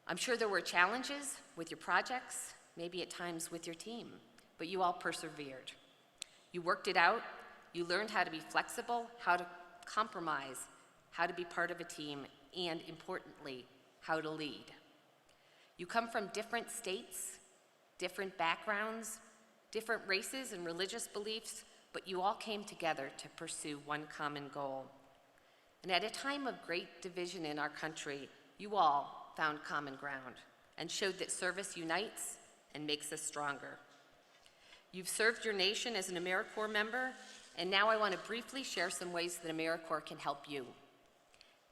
I'm sure there were challenges with your projects, maybe at times with your team, but you all persevered. You worked it out, you learned how to be flexible, how to compromise, how to be part of a team, and importantly, how to lead. You come from different states, different backgrounds, different races and religious beliefs, but you all came together to pursue one common goal. And at a time of great division in our country, you all found common ground and showed that service unites and makes us stronger. You've served your nation as an AmeriCorps member, and now I want to briefly share some ways that AmeriCorps can help you.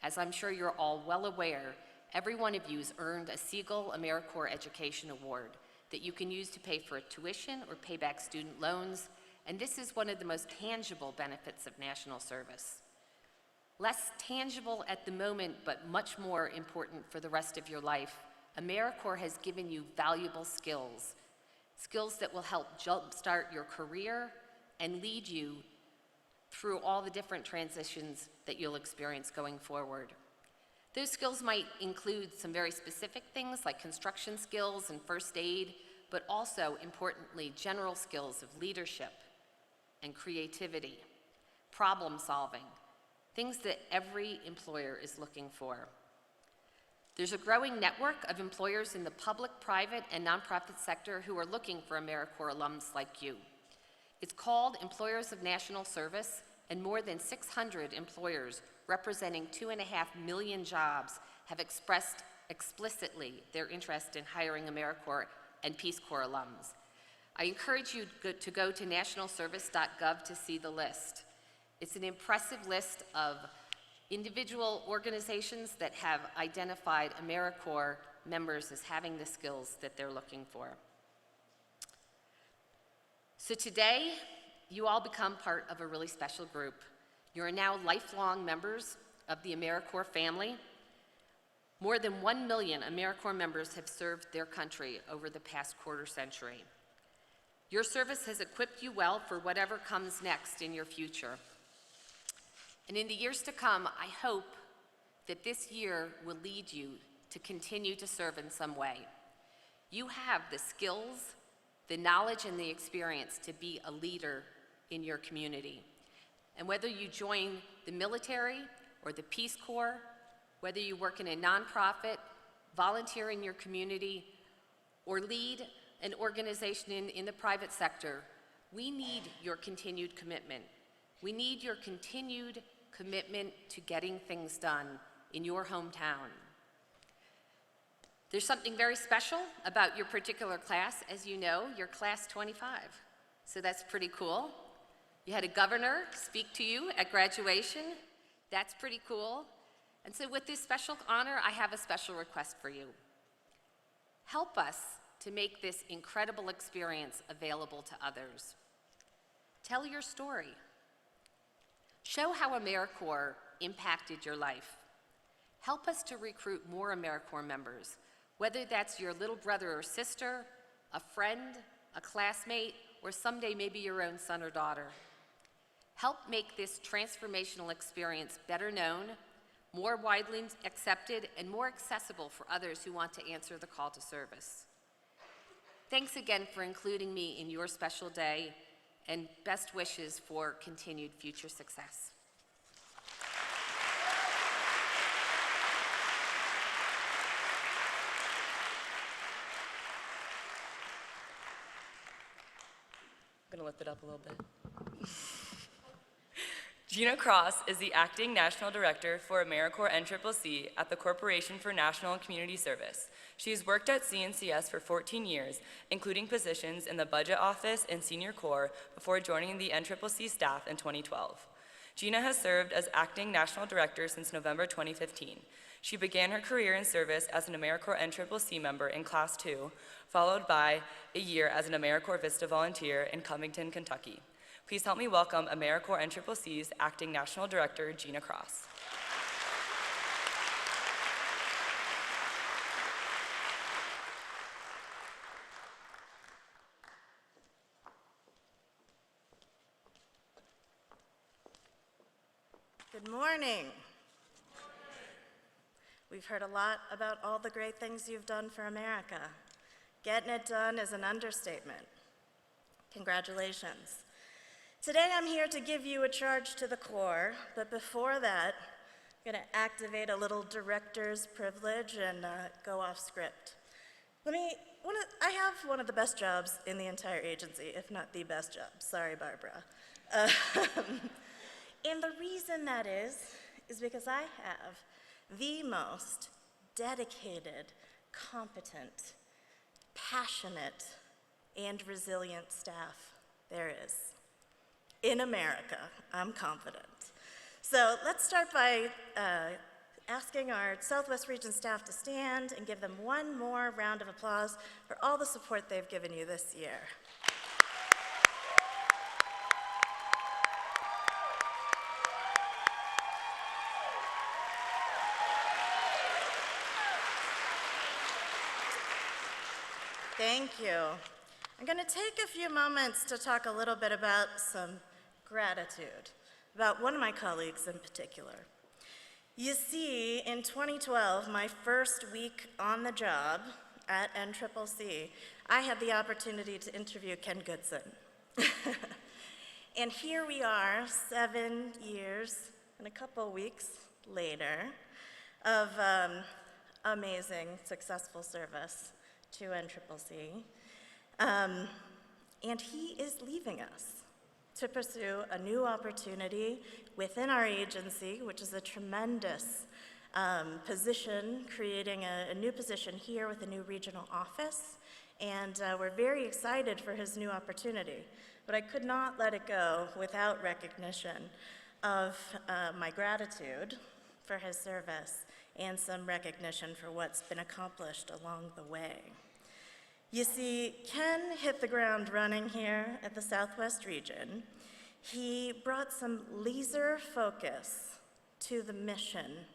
As I'm sure you're all well aware, every one of you has earned a Siegel AmeriCorps Education Award that you can use to pay for a tuition or pay back student loans, and this is one of the most tangible benefits of national service. Less tangible at the moment, but much more important for the rest of your life, AmeriCorps has given you valuable skills, skills that will help jumpstart your career and lead you through all the different transitions that you'll experience going forward. Those skills might include some very specific things like construction skills and first aid, but also, importantly, general skills of leadership and creativity, problem solving, things that every employer is looking for. There's a growing network of employers in the public, private, and nonprofit sector who are looking for AmeriCorps alums like you. It's called Employers of National Service, and more than 600 employers representing 2.5 million jobs have expressed explicitly their interest in hiring AmeriCorps and Peace Corps alums. I encourage you to go to nationalservice.gov to see the list. It's an impressive list of individual organizations that have identified AmeriCorps members as having the skills that they're looking for. So today, you all become part of a really special group. You are now lifelong members of the AmeriCorps family. More than 1 million AmeriCorps members have served their country over the past quarter century. Your service has equipped you well for whatever comes next in your future. And in the years to come, I hope that this year will lead you to continue to serve in some way. You have the skills, the knowledge, and the experience to be a leader in your community. And whether you join the military or the Peace Corps, whether you work in a nonprofit, volunteer in your community, or lead an organization in the private sector, we need your continued commitment. We need your continued commitment to getting things done in your hometown. There's something very special about your particular class. As you know, you're class 25, so that's pretty cool. You had a governor speak to you at graduation. That's pretty cool. And so with this special honor, I have a special request for you. Help us to make this incredible experience available to others. Tell your story. Show how AmeriCorps impacted your life. Help us to recruit more AmeriCorps members, whether that's your little brother or sister, a friend, a classmate, or someday maybe your own son or daughter. Help make this transformational experience better known, more widely accepted, and more accessible for others who want to answer the call to service. Thanks again for including me in your special day, and best wishes for continued future success. I'm gonna lift it up a little bit. Gina Cross is the Acting National Director for AmeriCorps NCCC at the Corporation for National and Community Service. She has worked at CNCS for 14 years, including positions in the Budget Office and Senior Corps before joining the NCCC staff in 2012. Gina has served as Acting National Director since November 2015. She began her career in service as an AmeriCorps NCCC member in Class 2, followed by a year as an AmeriCorps Vista volunteer in Covington, Kentucky. Please help me welcome AmeriCorps NCCC's Acting National Director, Gina Cross. Good morning. We've heard a lot about all the great things you've done for America. Getting it done is an understatement. Congratulations. Today I'm here to give you a charge to the Corps, but before that, I'm going to activate a little director's privilege and go off script. I have one of the best jobs in the entire agency, if not the best job. Sorry, Barbara. And the reason that is because I have the most dedicated, competent, passionate, and resilient staff there is. In America, I'm confident. So let's start by asking our Southwest Region staff to stand and give them one more round of applause for all the support they've given you this year. Thank you. I'm going to take a few moments to talk a little bit about some gratitude, about one of my colleagues in particular. You see, in 2012, my first week on the job at NCCC, I had the opportunity to interview Ken Goodson. And here we are, 7 years and a couple weeks later of amazing, successful service to NCCC. And he is leaving us to pursue a new opportunity within our agency, which is a tremendous position, creating a new position here with a new regional office. And we're very excited for his new opportunity. But I could not let it go without recognition of my gratitude for his service and some recognition for what's been accomplished along the way. You see, Ken hit the ground running here at the Southwest Region. He brought some laser focus to the mission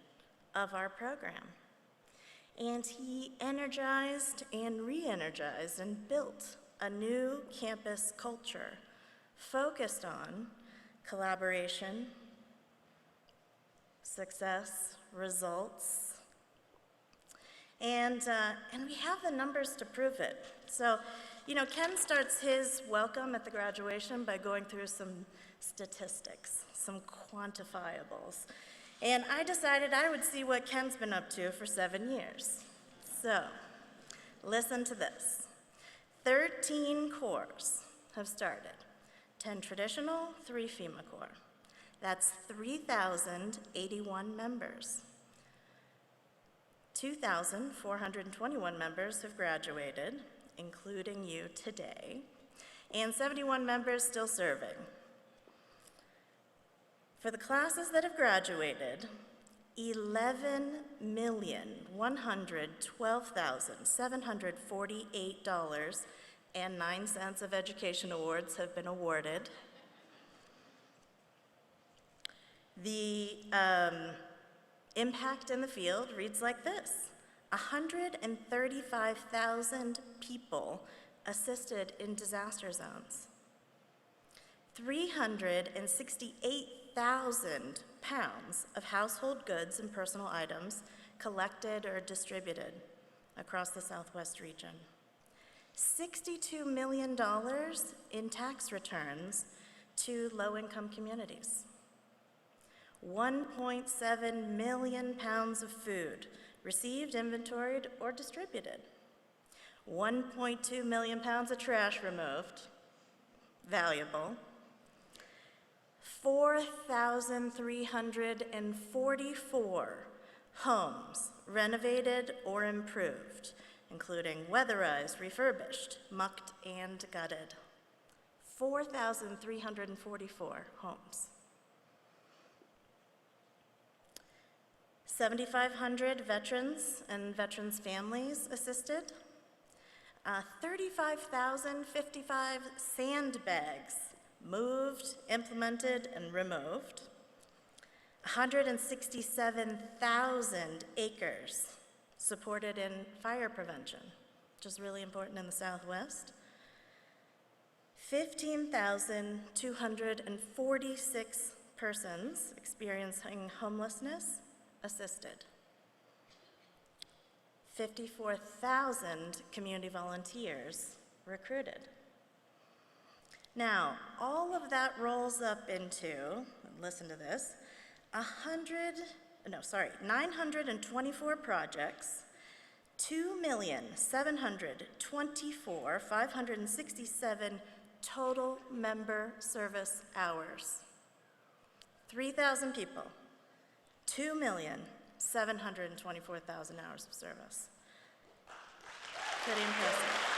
of our program. And he energized and re-energized and built a new campus culture focused on collaboration, success, results, and we have the numbers to prove it. So, Ken starts his welcome at the graduation by going through some statistics, some quantifiables. And I decided I would see what Ken's been up to for 7 years. So, listen to this. 13 corps have started. 10 traditional, 3 FEMA corps. That's 3,081 members. 2,421 members have graduated, including you today, and 71 members still serving. For the classes that have graduated, 11,112,748.09 of education awards have been awarded. The impact in the field reads like this: 135,000 people assisted in disaster zones. 368,000 pounds of household goods and personal items collected or distributed across the Southwest region. $62 million in tax returns to low-income communities. 1.7 million pounds of food received, inventoried, or distributed. 1.2 million pounds of trash removed, valuable. 4,344 homes renovated or improved, including weatherized, refurbished, mucked, and gutted. 4,344 homes. 7,500 veterans and veterans' families assisted. 35,055 sandbags moved, implemented, and removed. 167,000 acres supported in fire prevention, which is really important in the Southwest. 15,246 persons experiencing homelessness assisted. 54,000 community volunteers recruited. Now, all of that rolls up into, listen to this, 924 projects, 2,724,567 total member service hours. 3,000 people, 2,724,000 hours of service. Pretty impressive.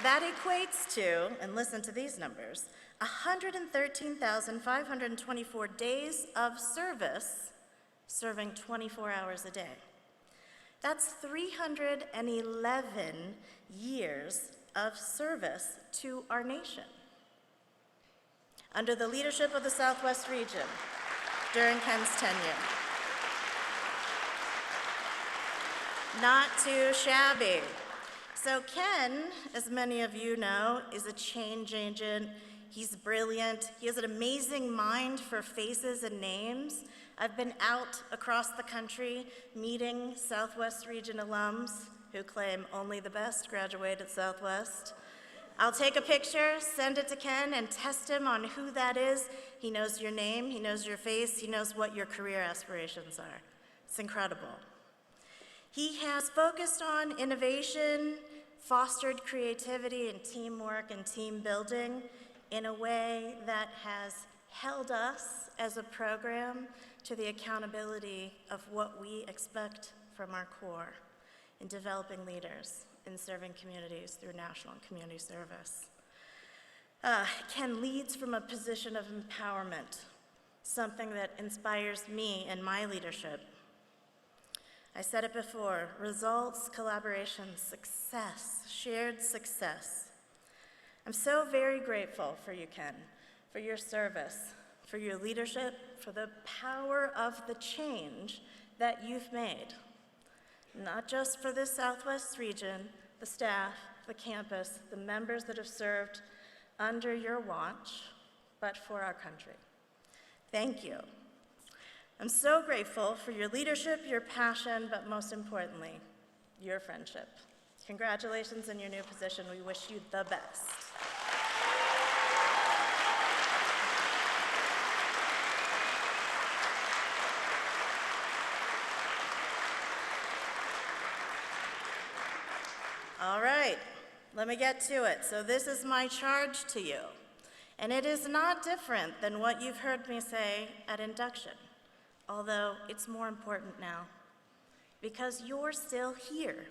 That equates to, and listen to these numbers, 113,524 days of service, serving 24 hours a day. That's 311 years of service to our nation. Under the leadership of the Southwest region during Ken's tenure. Not too shabby. So Ken, as many of you know, is a change agent. He's brilliant. He has an amazing mind for faces and names. I've been out across the country meeting Southwest region alums who claim only the best graduate at Southwest. I'll take a picture, send it to Ken, and test him on who that is. He knows your name, he knows your face, he knows what your career aspirations are. It's incredible. He has focused on innovation, fostered creativity and teamwork and team building in a way that has held us as a program to the accountability of what we expect from our Corps in developing leaders in serving communities through national and community service. Ken leads from a position of empowerment, something that inspires me in my leadership. I said it before, results, collaboration, success, shared success. I'm so very grateful for you, Ken, for your service, for your leadership, for the power of the change that you've made. Not just for this Southwest region, the staff, the campus, the members that have served under your watch, but for our country. Thank you. I'm so grateful for your leadership, your passion, but most importantly, your friendship. Congratulations in your new position. We wish you the best. All right, let me get to it. So this is my charge to you, and it is not different than what you've heard me say at induction, although it's more important now, because you're still here.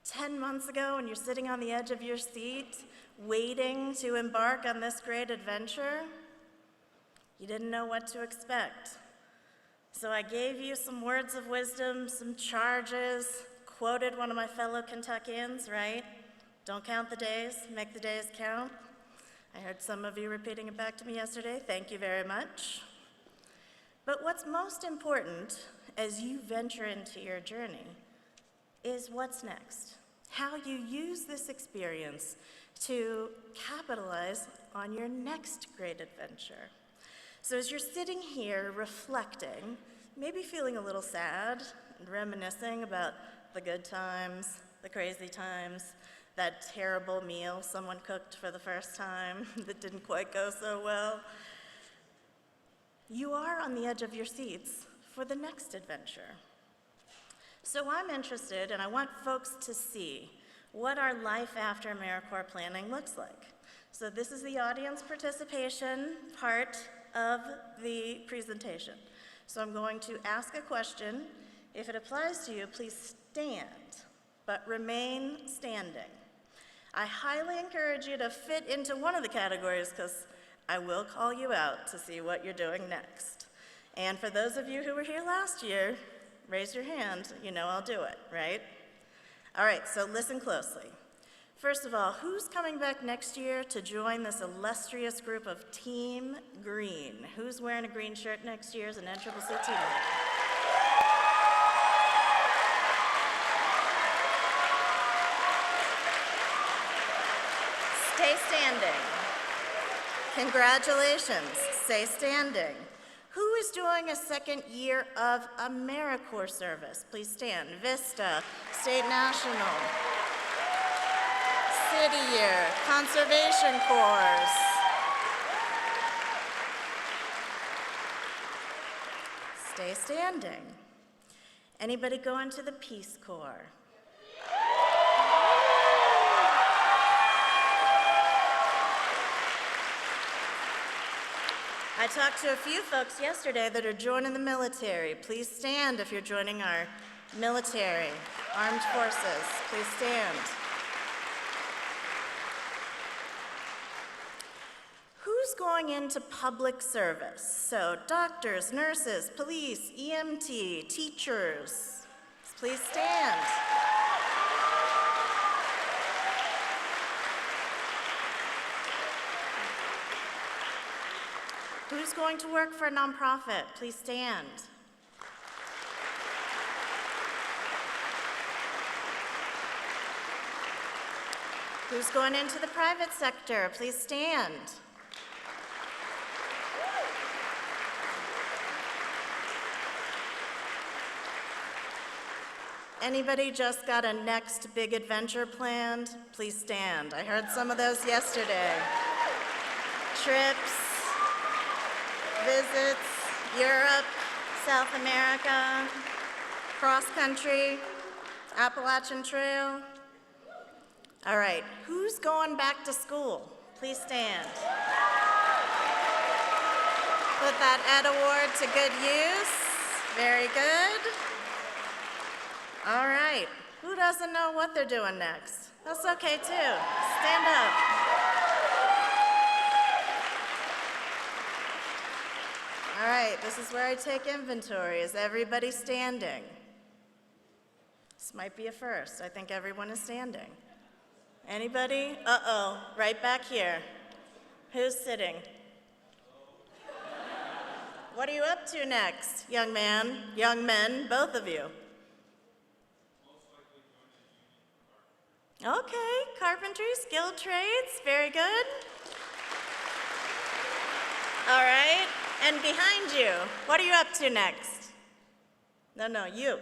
10 months ago when you're sitting on the edge of your seat, waiting to embark on this great adventure? You didn't know what to expect. So I gave you some words of wisdom, some charges, quoted one of my fellow Kentuckians, right? Don't count the days, make the days count. I heard some of you repeating it back to me yesterday. Thank you very much. But what's most important as you venture into your journey is what's next. How you use this experience to capitalize on your next great adventure. So as you're sitting here reflecting, maybe feeling a little sad and reminiscing about the good times, the crazy times, that terrible meal someone cooked for the first time that didn't quite go so well, you are on the edge of your seats for the next adventure. So I'm interested, and I want folks to see what our life after AmeriCorps planning looks like. So this is the audience participation part of the presentation. So I'm going to ask a question. If it applies to you, please stand, but remain standing. I highly encourage you to fit into one of the categories because I will call you out to see what you're doing next. And for those of you who were here last year, raise your hand, you know I'll do it, right? All right, so listen closely. First of all, who's coming back next year to join this illustrious group of Team Green? Who's wearing a green shirt next year as an NCCC team member? Stay standing. Congratulations, stay standing. Who is doing a second year of AmeriCorps service? Please stand. Vista, State National, City Year, Conservation Corps. Stay standing. Anybody going to the Peace Corps? I talked to a few folks yesterday that are joining the military. Please stand if you're joining our military, armed forces. Please stand. Who's going into public service? So doctors, nurses, police, EMT, teachers. Please stand. Who's going to work for a nonprofit? Please stand. Who's going into the private sector? Please stand. Anybody just got a next big adventure planned? Please stand. I heard some of those yesterday. Trips, visits, Europe, South America, cross-country, Appalachian Trail. All right, who's going back to school? Please stand. Put that Ed Award to good use. Very good. All right, who doesn't know what they're doing next? That's okay too. Stand up. All right, this is where I take inventory. Is everybody standing? This might be a first. I think everyone is standing. Anybody? Uh-oh, right back here. Who's sitting? What are you up to next, young man, young men, both of you? Okay, carpentry, skilled trades, very good. All right, and behind you, what are you up to next? No, you.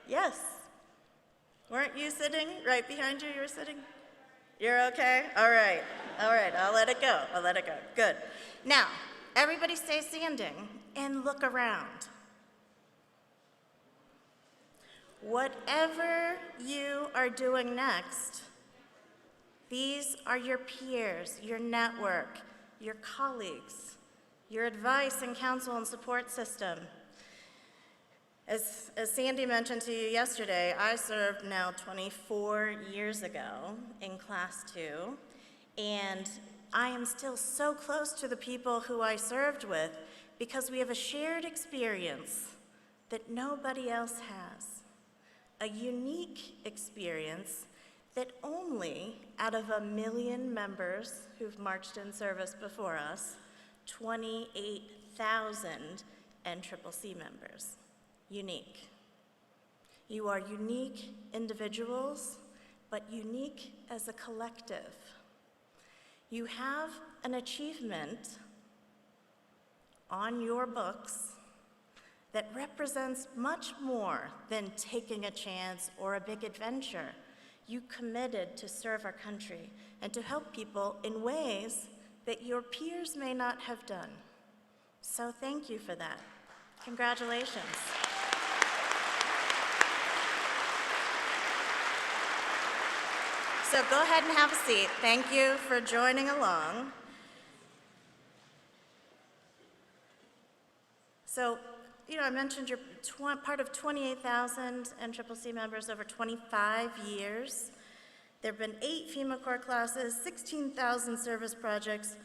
Yes. Weren't you sitting right behind you? You were sitting? You're okay? All right, I'll let it go. Good. Now, everybody stay standing and look around. Whatever you are doing next, these are your peers, your network, your colleagues, your advice and counsel and support system. As Sandy mentioned to you yesterday, I served now 24 years ago in Class 2, and I am still so close to the people who I served with because we have a shared experience that nobody else has. A unique experience that only out of 1 million members who've marched in service before us, 28,000 NCCC members. Unique. You are unique individuals, but unique as a collective. You have an achievement on your books that represents much more than taking a chance or a big adventure. You committed to serve our country and to help people in ways that your peers may not have done. So thank you for that. Congratulations. So go ahead and have a seat. Thank you for joining along. So, I mentioned you're part of 28,000 NCCC members over 25 years. There have been 8 FEMA Corps classes, 16,000 service projects,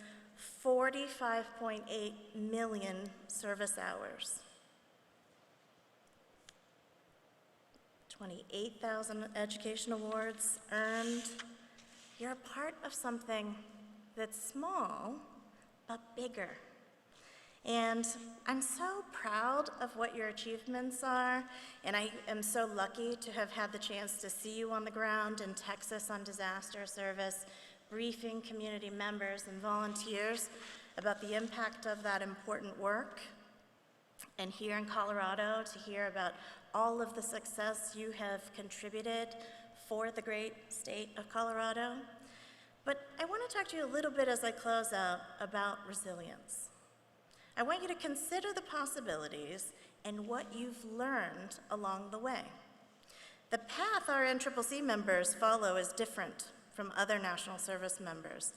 45.8 million service hours. 28,000 education awards earned. You're a part of something that's small, but bigger. And I'm so proud of what your achievements are, and I am so lucky to have had the chance to see you on the ground in Texas on disaster service, briefing community members and volunteers about the impact of that important work. And here in Colorado, to hear about all of the success you have contributed for the great state of Colorado. But I want to talk to you a little bit as I close out about resilience. I want you to consider the possibilities and what you've learned along the way. The path our NCCC members follow is different from other national service members.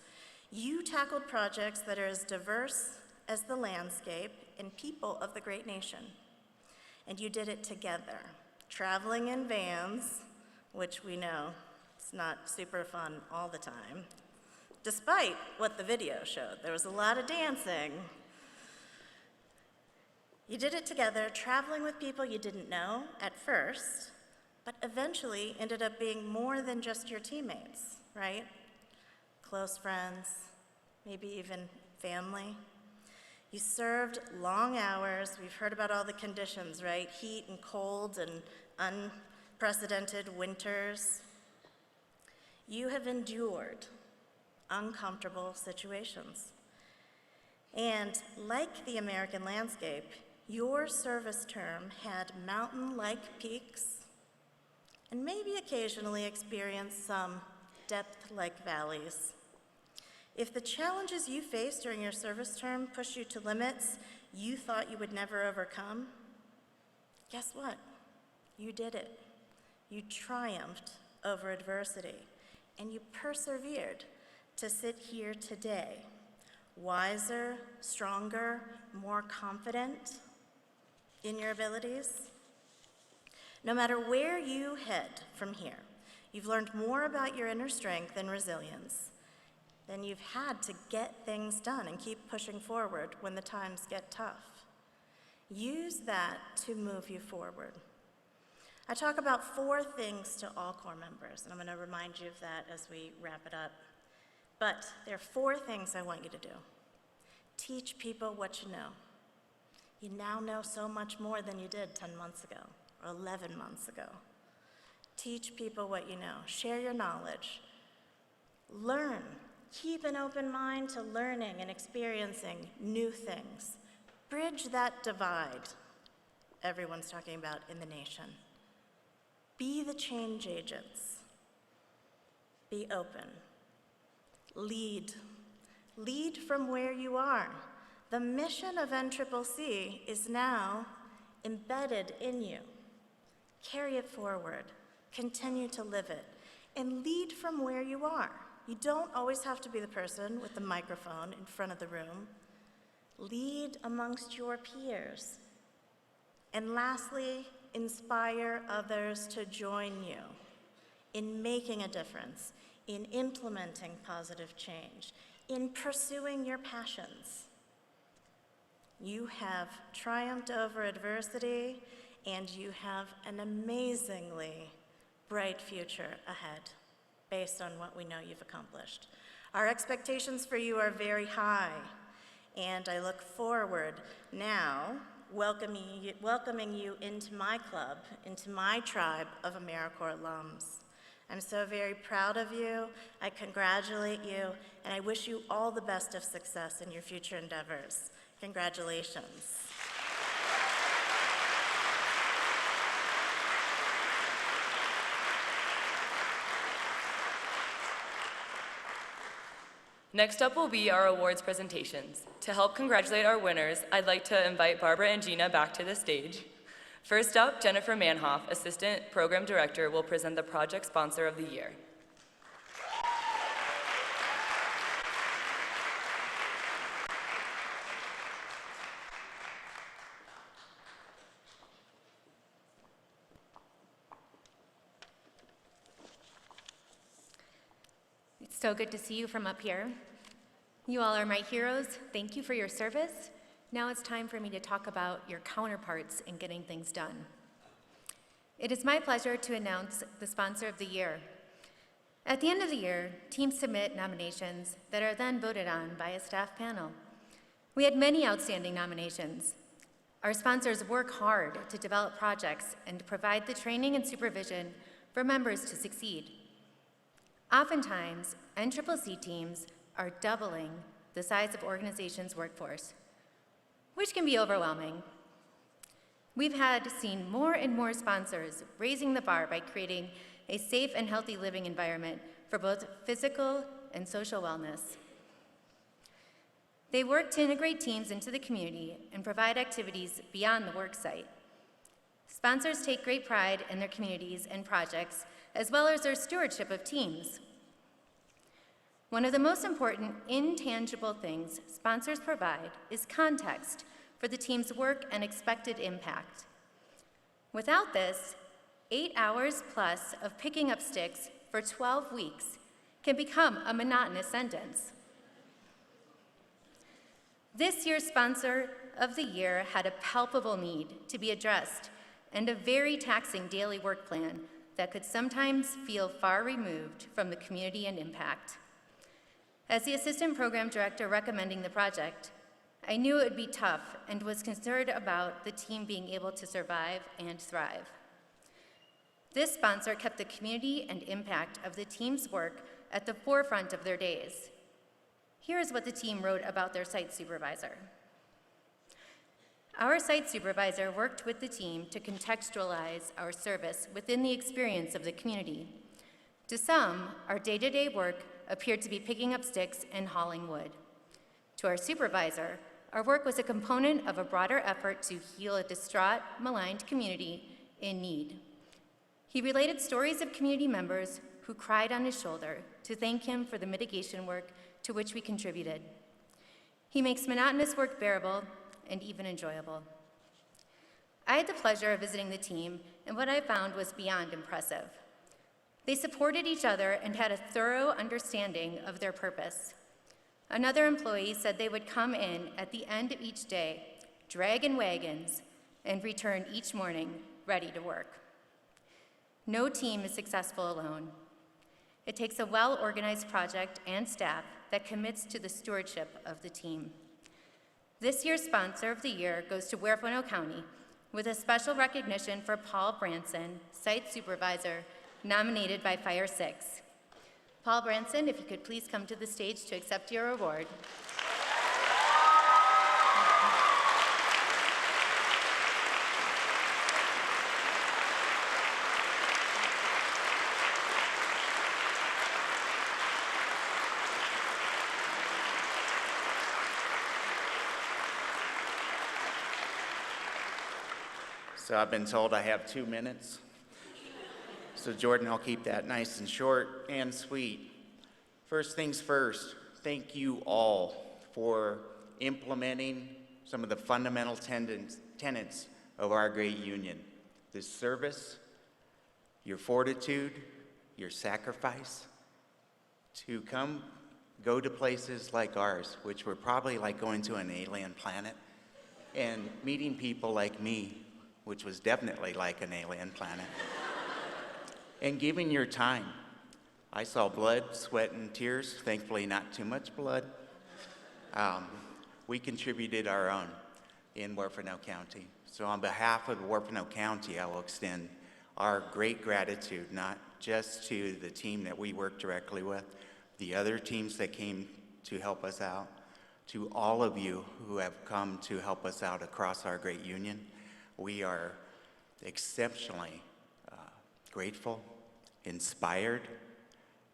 You tackled projects that are as diverse as the landscape and people of the great nation. And you did it together, traveling in vans, which we know it's not super fun all the time, despite what the video showed. There was a lot of dancing. You did it together, traveling with people you didn't know at first, but eventually ended up being more than just your teammates, right? Close friends, maybe even family. You served long hours. We've heard about all the conditions, right? Heat and cold and unprecedented winters. You have endured uncomfortable situations. And like the American landscape, your service term had mountain-like peaks and maybe occasionally experienced some depth-like valleys. If the challenges you faced during your service term pushed you to limits you thought you would never overcome, guess what? You did it. You triumphed over adversity, and you persevered to sit here today, wiser, stronger, more confident in your abilities. No matter where you head from here, you've learned more about your inner strength and resilience than you've had to get things done and keep pushing forward when the times get tough. Use that to move you forward. I talk about 4 things to all Corps members, and I'm going to remind you of that as we wrap it up. But there are 4 things I want you to do. Teach people what you know. You now know so much more than you did 10 months ago or 11 months ago. Teach people what you know. Share your knowledge. Learn. Keep an open mind to learning and experiencing new things. Bridge that divide everyone's talking about in the nation. Be the change agents. Be open. Lead. Lead from where you are. The mission of NCCC is now embedded in you. Carry it forward. Continue to live it. And lead from where you are. You don't always have to be the person with the microphone in front of the room. Lead amongst your peers. And lastly, inspire others to join you in making a difference, in implementing positive change, in pursuing your passions. You have triumphed over adversity, and you have an amazingly bright future ahead based on what we know you've accomplished. Our expectations for you are very high, and I look forward now welcoming you into my club, into my tribe of AmeriCorps alums. I'm so very proud of you, I congratulate you, and I wish you all the best of success in your future endeavors. Congratulations. Next up will be our awards presentations. To help congratulate our winners, I'd like to invite Barbara and Gina back to the stage. First up, Jennifer Manhoff, Assistant Program Director, will present the Project Sponsor of the Year. It's so good to see you from up here. You all are my heroes. Thank you for your service. Now it's time for me to talk about your counterparts in getting things done. It is my pleasure to announce the Sponsor of the Year. At the end of the year, teams submit nominations that are then voted on by a staff panel. We had many outstanding nominations. Our sponsors work hard to develop projects and to provide the training and supervision for members to succeed. Oftentimes, NCCC teams are doubling the size of organizations' workforce, which can be overwhelming. We've seen more and more sponsors raising the bar by creating a safe and healthy living environment for both physical and social wellness. They work to integrate teams into the community and provide activities beyond the work site. Sponsors take great pride in their communities and projects, as well as their stewardship of teams. One of the most important intangible things sponsors provide is context for the team's work and expected impact. Without this, 8 hours plus of picking up sticks for 12 weeks can become a monotonous sentence. This year's Sponsor of the Year had a palpable need to be addressed and a very taxing daily work plan that could sometimes feel far removed from the community and impact. As the Assistant Program Director recommending the project, I knew it would be tough and was concerned about the team being able to survive and thrive. This sponsor kept the community and impact of the team's work at the forefront of their days. Here is what the team wrote about their site supervisor. Our site supervisor worked with the team to contextualize our service within the experience of the community. To some, our day-to-day work appeared to be picking up sticks and hauling wood. To our supervisor, our work was a component of a broader effort to heal a distraught, maligned community in need. He related stories of community members who cried on his shoulder to thank him for the mitigation work to which we contributed. He makes monotonous work bearable and even enjoyable. I had the pleasure of visiting the team, and what I found was beyond impressive. They supported each other and had a thorough understanding of their purpose. Another employee said they would come in at the end of each day, dragging wagons, and return each morning ready to work. No team is successful alone. It takes a well-organized project and staff that commits to the stewardship of the team. This year's Sponsor of the Year goes to Huerfano County with a special recognition for Paul Branson, Site Supervisor, nominated by Fire 6. Paul Branson, if you could please come to the stage to accept your award. So I've been told I have 2 minutes. So Jordan, I'll keep that nice and short and sweet. First things first, thank you all for implementing some of the fundamental tenets of our great union. this service, your fortitude, your sacrifice to go to places like ours, which were probably like going to an alien planet, and meeting people like me, which was definitely like an alien planet, and giving your time. I saw blood, sweat, and tears, thankfully not too much blood. We contributed our own in Huerfano County. So on behalf of Huerfano County, I will extend our great gratitude, not just to the team that we work directly with, the other teams that came to help us out, to all of you who have come to help us out across our great union. We are exceptionally grateful, inspired,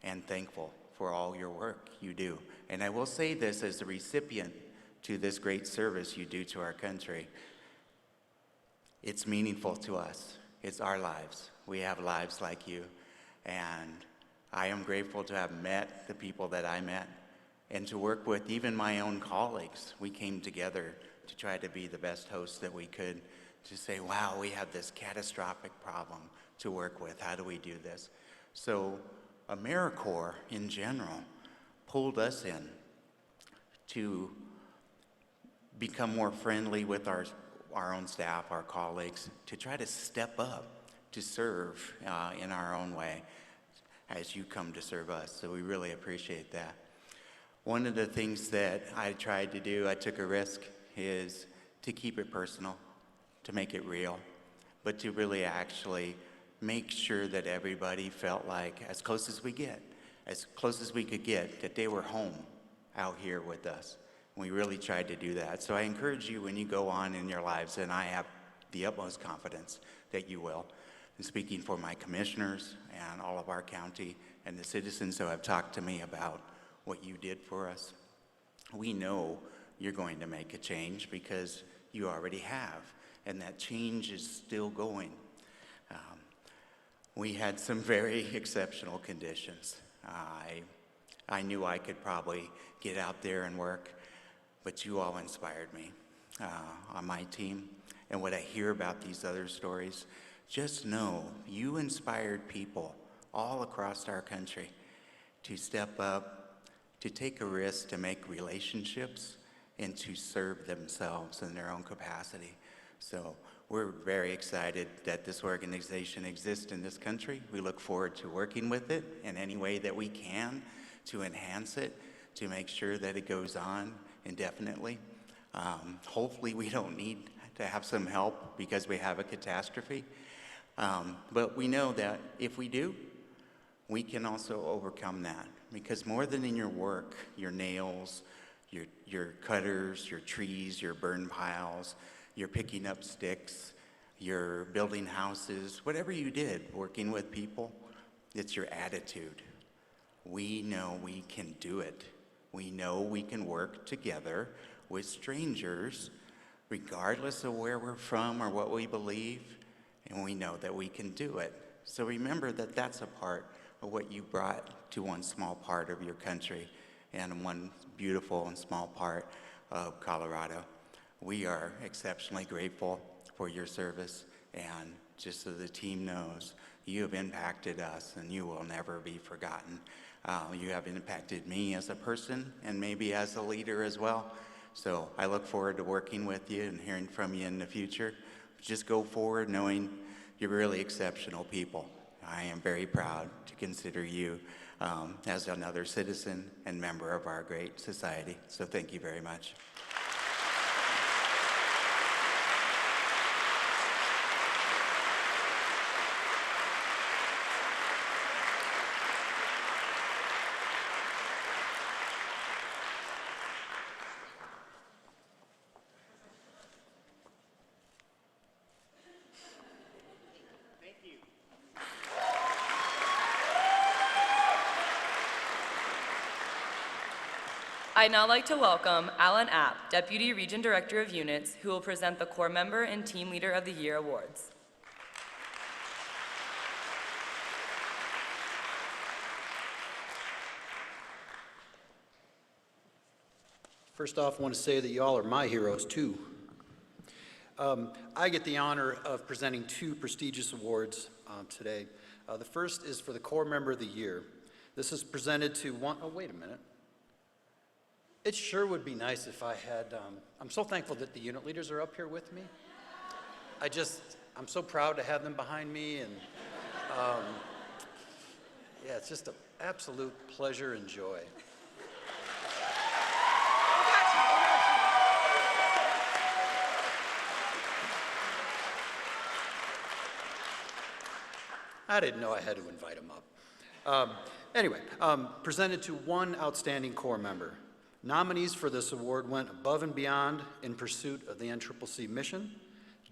and thankful for all your work you do. And I will say this as the recipient to this great service you do to our country. It's meaningful to us. It's our lives. We have lives like you. And I am grateful to have met the people that I met and to work with even my own colleagues. We came together to try to be the best hosts that we could, to say, wow, we have this catastrophic problem to work with. How do we do this? So AmeriCorps in general pulled us in to become more friendly with our own staff, our colleagues, to try to step up to serve in our own way as you come to serve us. So we really appreciate that. One of the things that I tried to do, I took a risk, is to keep it personal, to make it real, but to really actually make sure that everybody felt like, as close as we could get, that they were home out here with us. We really tried to do that. So I encourage you when you go on in your lives, and I have the utmost confidence that you will. And speaking for my commissioners and all of our county and the citizens who have talked to me about what you did for us, we know you're going to make a change because you already have, and that change is still going. We had some very exceptional conditions. I knew I could probably get out there and work, but you all inspired me on my team. And what I hear about these other stories, just know you inspired people all across our country to step up, to take a risk, to make relationships, and to serve themselves in their own capacity. So we're very excited that this organization exists in this country. We look forward to working with it in any way that we can to enhance it, to make sure that it goes on indefinitely. Hopefully we don't need to have some help because we have a catastrophe. But we know that if we do, we can also overcome that, because more than in your work, your nails, your cutters, your trees, your burn piles, you're picking up sticks, you're building houses, whatever you did, working with people, it's your attitude. We know we can do it. We know we can work together with strangers, regardless of where we're from or what we believe, and we know that we can do it. So remember that that's a part of what you brought to one small part of your country and one beautiful and small part of Colorado. We are exceptionally grateful for your service, and just so the team knows, you have impacted us and you will never be forgotten. You have impacted me as a person and maybe as a leader as well. So I look forward to working with you and hearing from you in the future. Just go forward knowing you're really exceptional people. I am very proud to consider you as another citizen and member of our great society. So thank you very much. I'd now like to welcome Alan App, Deputy Region Director of Units, who will present the Corps Member and Team Leader of the Year awards. First off, I want to say that y'all are my heroes too. I get the honor of presenting two prestigious awards today. The first is for the Corps Member of the Year. This is presented to one, oh, wait a minute. It sure would be nice if I had, I'm so thankful that the unit leaders are up here with me. I'm so proud to have them behind me, and yeah, it's just an absolute pleasure and joy. I didn't know I had to invite them up. Anyway, presented to one outstanding Corps member. Nominees for this award went above and beyond in pursuit of the NCCC mission,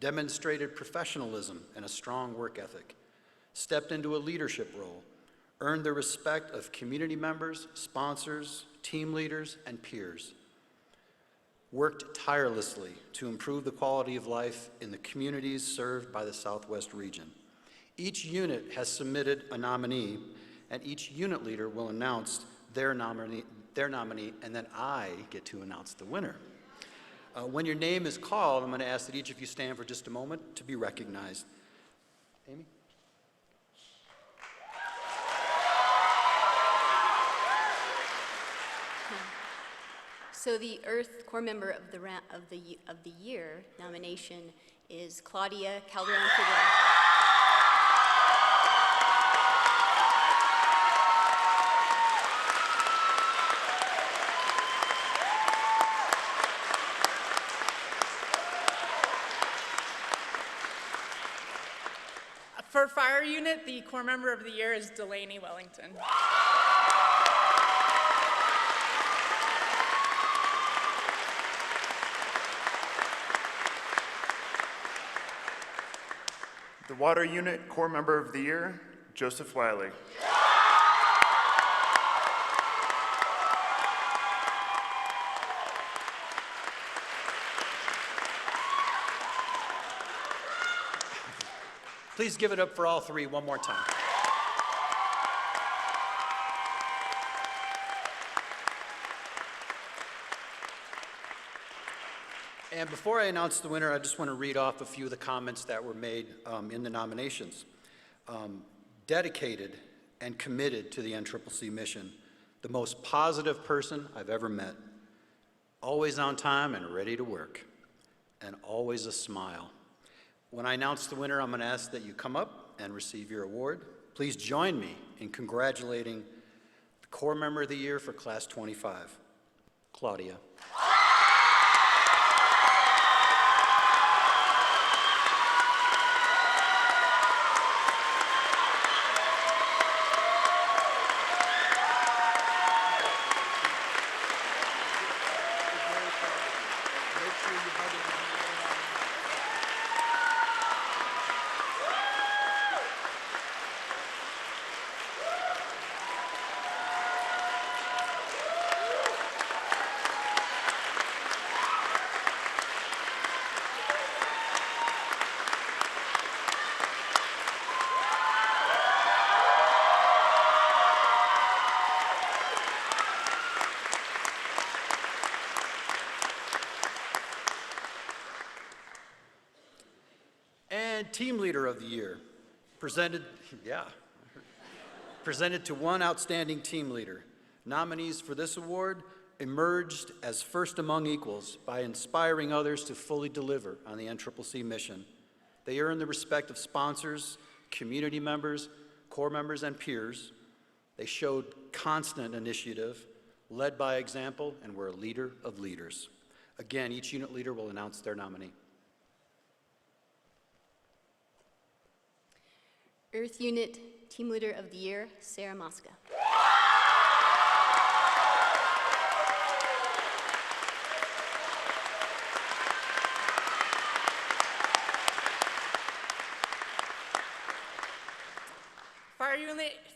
demonstrated professionalism and a strong work ethic, stepped into a leadership role, earned the respect of community members, sponsors, team leaders, and peers, worked tirelessly to improve the quality of life in the communities served by the Southwest region. Each unit has submitted a nominee, and each unit leader will announce their nominee, and then I get to announce the winner. When your name is called, I'm going to ask that each of you stand for just a moment to be recognized. Amy? So the Earth Corps Member of the Year nomination is Claudia Calderon-Figueroa. For Fire Unit, the Corps Member of the Year is Delaney Wellington. The Water Unit Corps Member of the Year, Joseph Wiley. Please give it up for all three one more time. And before I announce the winner, I just want to read off a few of the comments that were made in the nominations. Dedicated and committed to the NCCC mission, the most positive person I've ever met, always on time and ready to work, and always a smile. When I announce the winner, I'm going to ask that you come up and receive your award. Please join me in congratulating the Corps Member of the Year for Class 25, Claudia. Team Leader of the Year, presented to one outstanding team leader. Nominees for this award emerged as first among equals by inspiring others to fully deliver on the NCCC mission. They earned the respect of sponsors, community members, Corps members, and peers. They showed constant initiative, led by example, and were a leader of leaders. Again, each unit leader will announce their nominee. Earth Unit Team Leader of the Year, Sarah Mosca.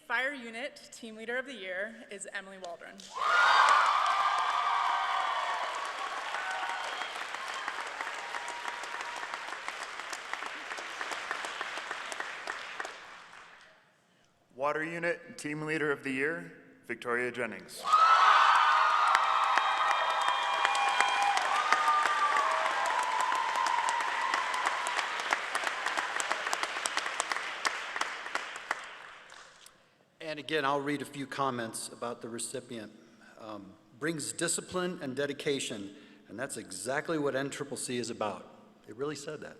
Fire Unit Team Leader of the Year is Emily Waldron. Water Unit Team Leader of the Year, Victoria Jennings. again, I'll read a few comments about the recipient. Brings discipline and dedication, and that's exactly what NCCC is about. It really said that.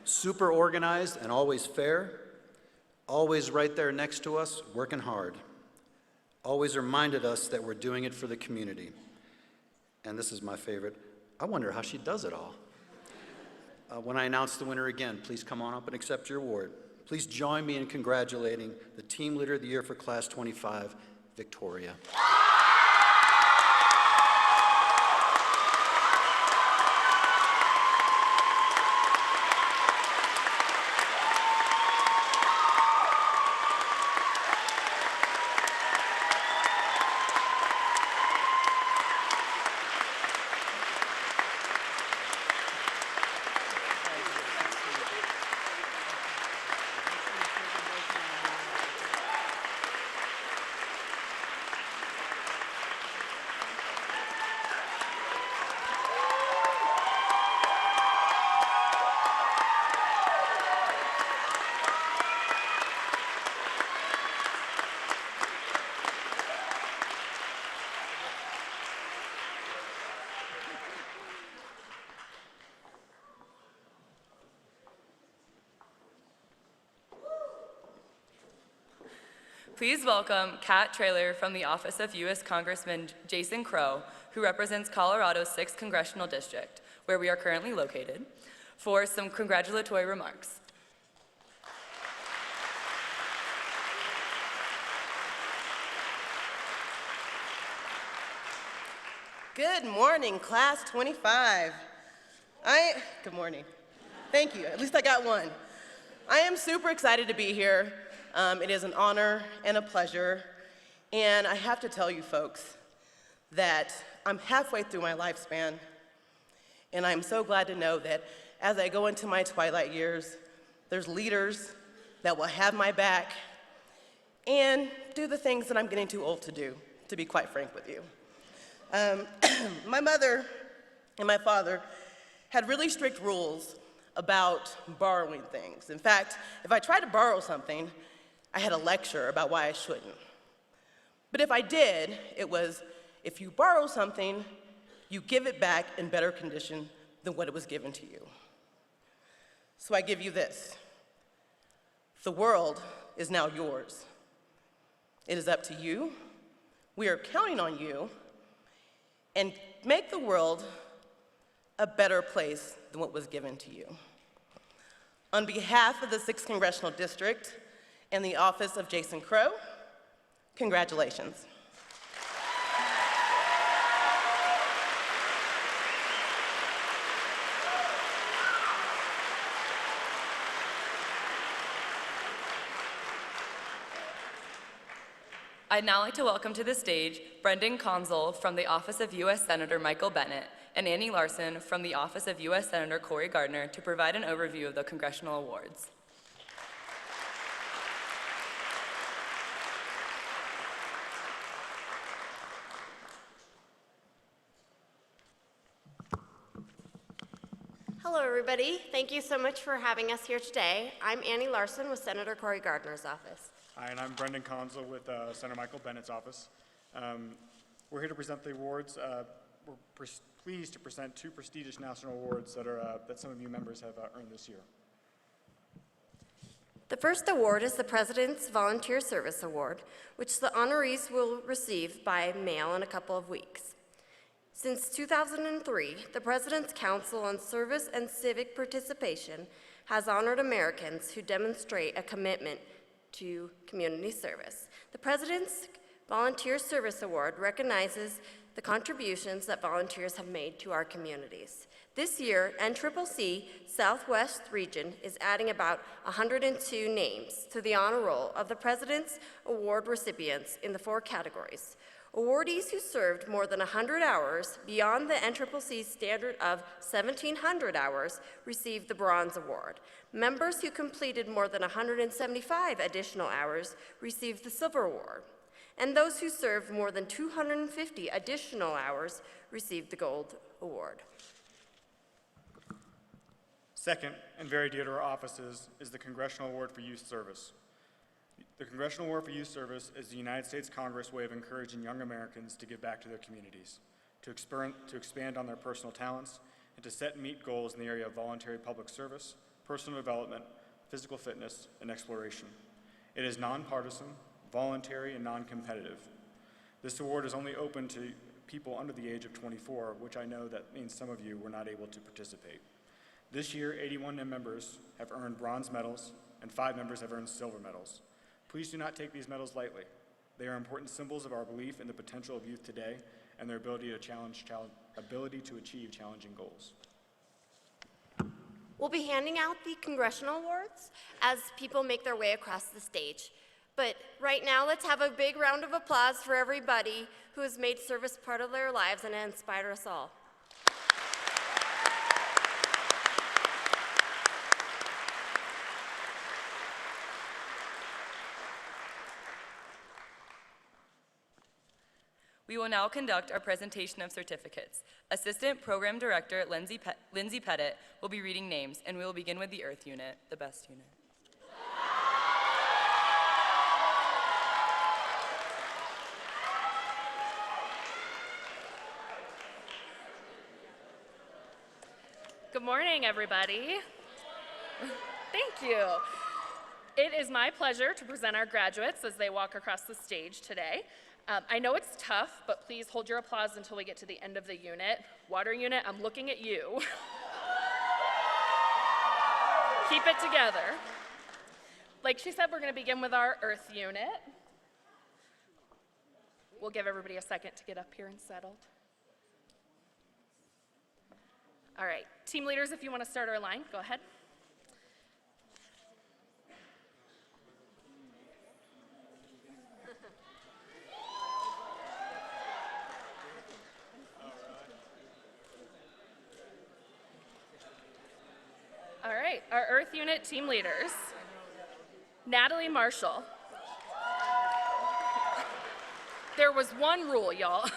Super organized and always fair, always right there next to us, working hard. Always reminded us that we're doing it for the community. And this is my favorite. I wonder how she does it all. When I announce the winner again, please come on up and accept your award. Please join me in congratulating the Team Leader of the Year for Class 25, Victoria. Please welcome Kat Traylor from the Office of U.S. Congressman Jason Crow, who represents Colorado's 6th Congressional District, where we are currently located, for some congratulatory remarks. Good morning, Class 25. Good morning. Thank you. At least I got one. I am super excited to be here. It is an honor and a pleasure. And I have to tell you folks that I'm halfway through my lifespan. And I'm so glad to know that as I go into my twilight years, there's leaders that will have my back and do the things that I'm getting too old to do, to be quite frank with you. My mother and my father had really strict rules about borrowing things. In fact, if I tried to borrow something, I had a lecture about why I shouldn't. But if I did, it was, if you borrow something, you give it back in better condition than what it was given to you. So I give you this. The world is now yours. It is up to you. We are counting on you, and make the world a better place than what was given to you. On behalf of the 6th Congressional District and the Office of Jason Crow, congratulations. I'd now like to welcome to the stage Brendan Consul from the Office of U.S. Senator Michael Bennett and Annie Larson from the Office of U.S. Senator Cory Gardner to provide an overview of the congressional awards. Hello, everybody. Thank you so much for having us here today. I'm Annie Larson with Senator Cory Gardner's office. Hi, and I'm Brendan Consul with Senator Michael Bennett's office. We're here to present the awards. We're pleased to present 2 prestigious national awards that some of you members have earned this year. The first award is the President's Volunteer Service Award, which the honorees will receive by mail in a couple of weeks. Since 2003, the President's Council on Service and Civic Participation has honored Americans who demonstrate a commitment to community service. The President's Volunteer Service Award recognizes the contributions that volunteers have made to our communities. This year, NCCC Southwest Region is adding about 102 names to the honor roll of the President's Award recipients in the 4 categories. Awardees who served more than 100 hours beyond the NCCC standard of 1,700 hours received the Bronze Award. Members who completed more than 175 additional hours received the Silver Award. And those who served more than 250 additional hours received the Gold Award. Second, and very dear to our offices, is the Congressional Award for Youth Service. The Congressional Award for Youth Service is the United States Congress' way of encouraging young Americans to give back to their communities, to expand on their personal talents, and to set and meet goals in the area of voluntary public service, personal development, physical fitness, and exploration. It is nonpartisan, voluntary, and non-competitive. This award is only open to people under the age of 24, which I know that means some of you were not able to participate. This year, 81 members have earned bronze medals, and 5 members have earned silver medals. Please do not take these medals lightly. They are important symbols of our belief in the potential of youth today and their ability to achieve challenging goals. We'll be handing out the congressional awards as people make their way across the stage. But right now, let's have a big round of applause for everybody who has made service part of their lives and inspired us all. We will now conduct our presentation of certificates. Assistant Program Director Lindsay Pettit will be reading names, and we will begin with the Earth Unit, the best unit. Good morning, everybody. Thank you. It is my pleasure to present our graduates as they walk across the stage today. I know it's tough, but please hold your applause until we get to the end of the unit. Water unit, I'm looking at you. Keep it together. Like she said, we're going to begin with our Earth unit. We'll give everybody a second to get up here and settled. All right, team leaders, if you want to start our line, go ahead. All right, our Earth Unit team leaders. Natalie Marshall. There was one rule, y'all.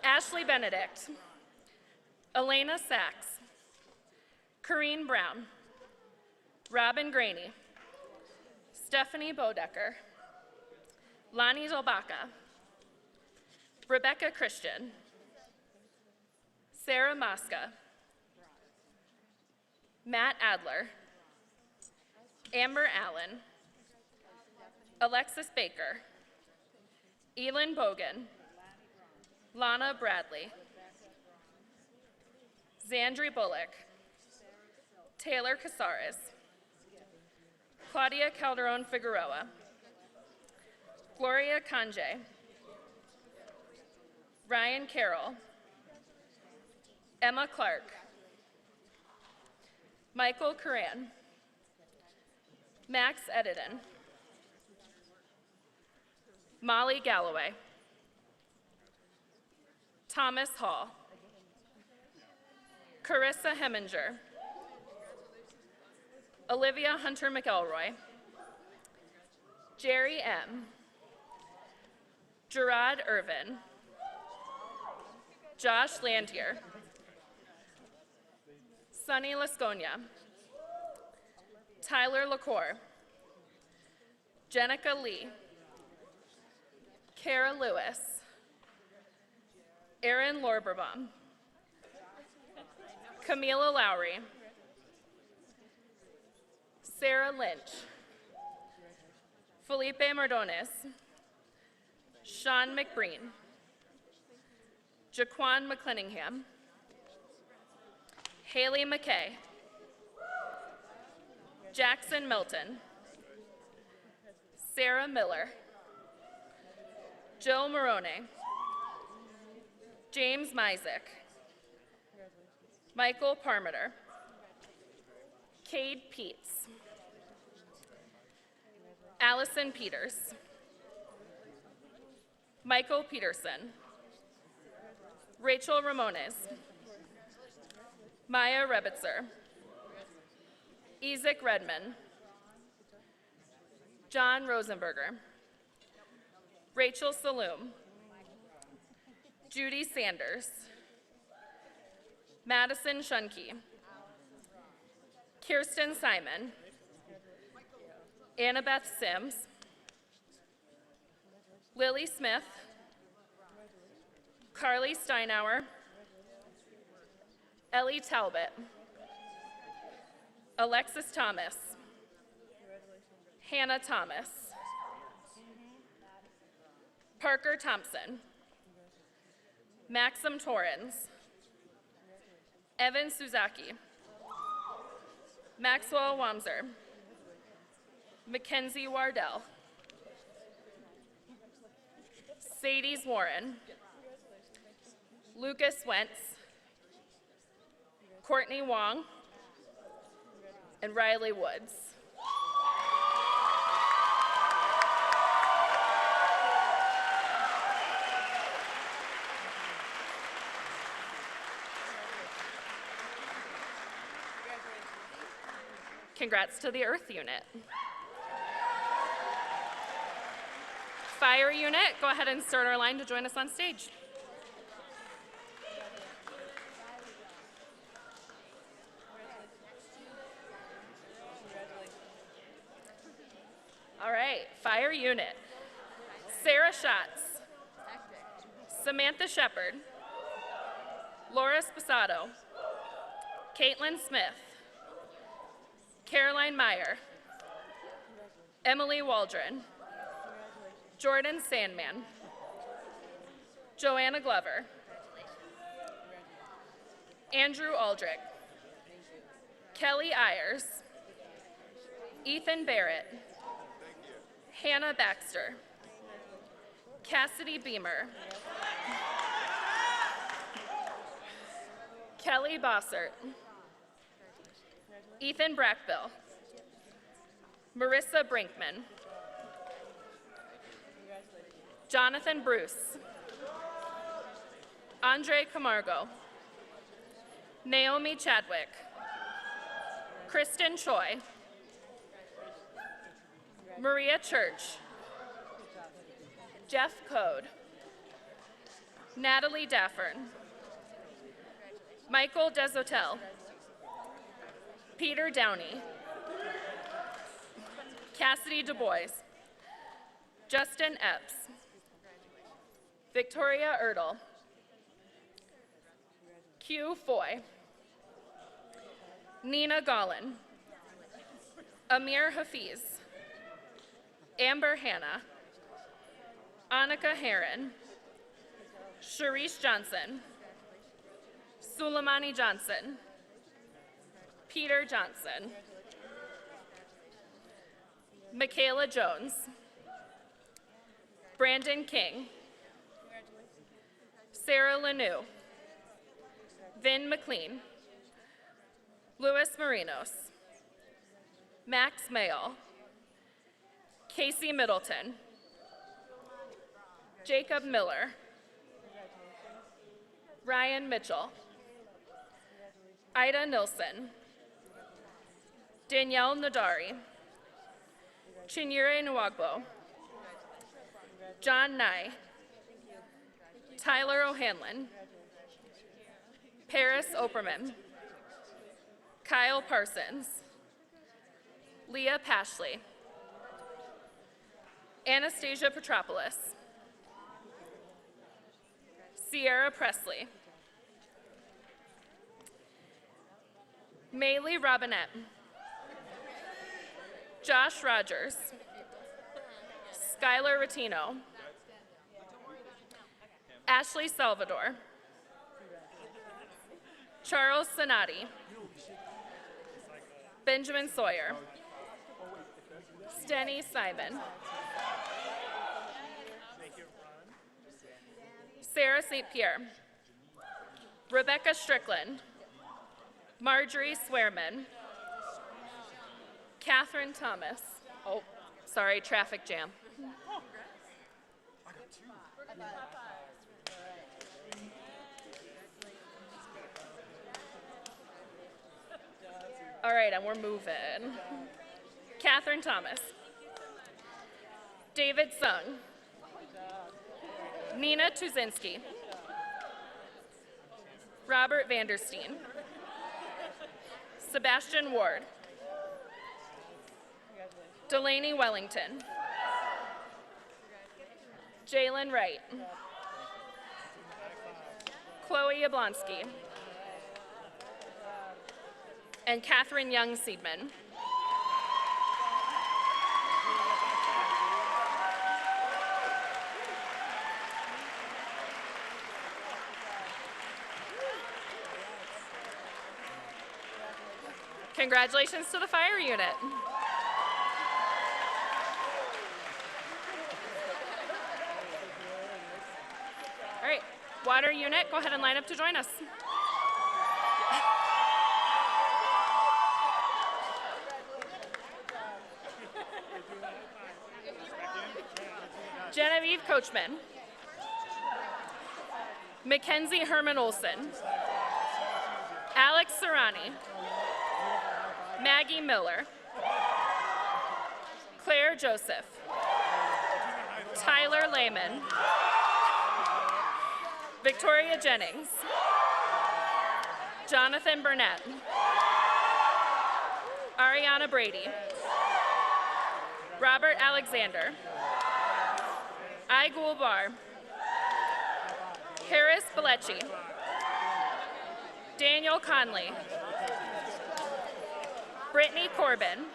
Ashley Benedict. Elena Sachs. Corrine Brown. Robin Graney. Stephanie Bodecker. Lonnie Zolbaka. Rebecca Christian. Sarah Mosca. Matt Adler, Amber Allen, Alexis Baker, Elin Bogan, Lana Bradley, Zandri Bullock, Taylor Casares, Claudia Calderon Figueroa, Gloria Kanje, Ryan Carroll, Emma Clark, Michael Curran, Max Edidin, Molly Galloway, Thomas Hall, Carissa Heminger, Olivia Hunter McElroy, Jerry M., Gerard Irvin, Josh Lantier, Sunny Lasconia, Tyler LaCour, Jenica Lee, Kara Lewis, Erin Lorberbaum, Camila Lowry, Sarah Lynch, Felipe Mardones, Sean McBreen, Jaquan McClenningham, Haley McKay, Jackson Milton, Sarah Miller, Jill Morone, James Mizek, Michael Parmiter, Cade Peets, Allison Peters, Michael Peterson, Rachel Ramones, Maya Rebitzer, Ezek Redman, John Rosenberger, Rachel Saloom, Judy Sanders, Madison Shunke, Kirsten Simon, Annabeth Sims, Lily Smith, Carly Steinauer, Ellie Talbot, Alexis Thomas, Hannah Thomas, Parker Thompson, Maxim Torrens, Evan Suzaki, Maxwell Wamser, Mackenzie Wardell, Sadie Warren, Lucas Wentz, Courtney Wong, and Riley Woods. Congrats to the Earth Unit. Fire Unit, go ahead and start our line to join us on stage. All right, Fire Unit. Sarah Schatz, Samantha Shepard, Laura Sposato, Caitlin Smith, Caroline Meyer, Emily Waldron, Jordan Sandman, Joanna Glover, Andrew Aldrich, Kelly Ayers, Ethan Barrett, Hannah Baxter, Cassidy Beamer, Kelly Bossert, Ethan Brackbill, Marissa Brinkman, Jonathan Bruce, Andre Camargo, Naomi Chadwick, Kristen Choi, Maria Church, Jeff Code, Natalie Daffern, Michael Deshotel, Peter Downey, Cassidy Du Bois, Justin Epps, Victoria Ertl, Q Foy, Nina Gollin, Amir Hafiz, Amber Hanna, Annika Heron, Sharice Johnson, Suleimani Johnson, Peter Johnson, Michaela Jones, Brandon King, Sarah Lanou, Vin McLean, Louis Marinos, Max Mayall, Casey Middleton, Jacob Miller, Ryan Mitchell, Ida Nilsson, Danielle Nadari, Chinyere Nwagbo, John Nye, Tyler O'Hanlon, Paris Operman, Kyle Parsons, Leah Pashley, Anastasia Petropoulos, Sierra Presley, Maylee Robinette, Josh Rogers, Skylar Ratino, Ashley Salvador, Charles Sonati, Benjamin Sawyer, Stenny Simon, Sarah St. Pierre, Rebecca Strickland, Marjorie Swearman, Catherine Thomas. Oh, sorry, traffic jam. All right, and we're moving. Catherine Thomas, David Sung, Nina Tuzinski, Robert Vandersteen, Delaney Wellington. Jalen Wright. Chloe Yablonsky. And Catherine Young Seidman. Congratulations to the fire unit. All right, water unit, go ahead and line up to join us. Genevieve Coachman. Mackenzie Herman Olson. Alex Serrani. Maggie Miller. Claire Joseph. Tyler Lehman. Victoria Jennings. Jonathan Burnett. Ariana Brady. Robert Alexander. Igul Bar. Harris Belechi. Daniel Conley. Brittany Corbin.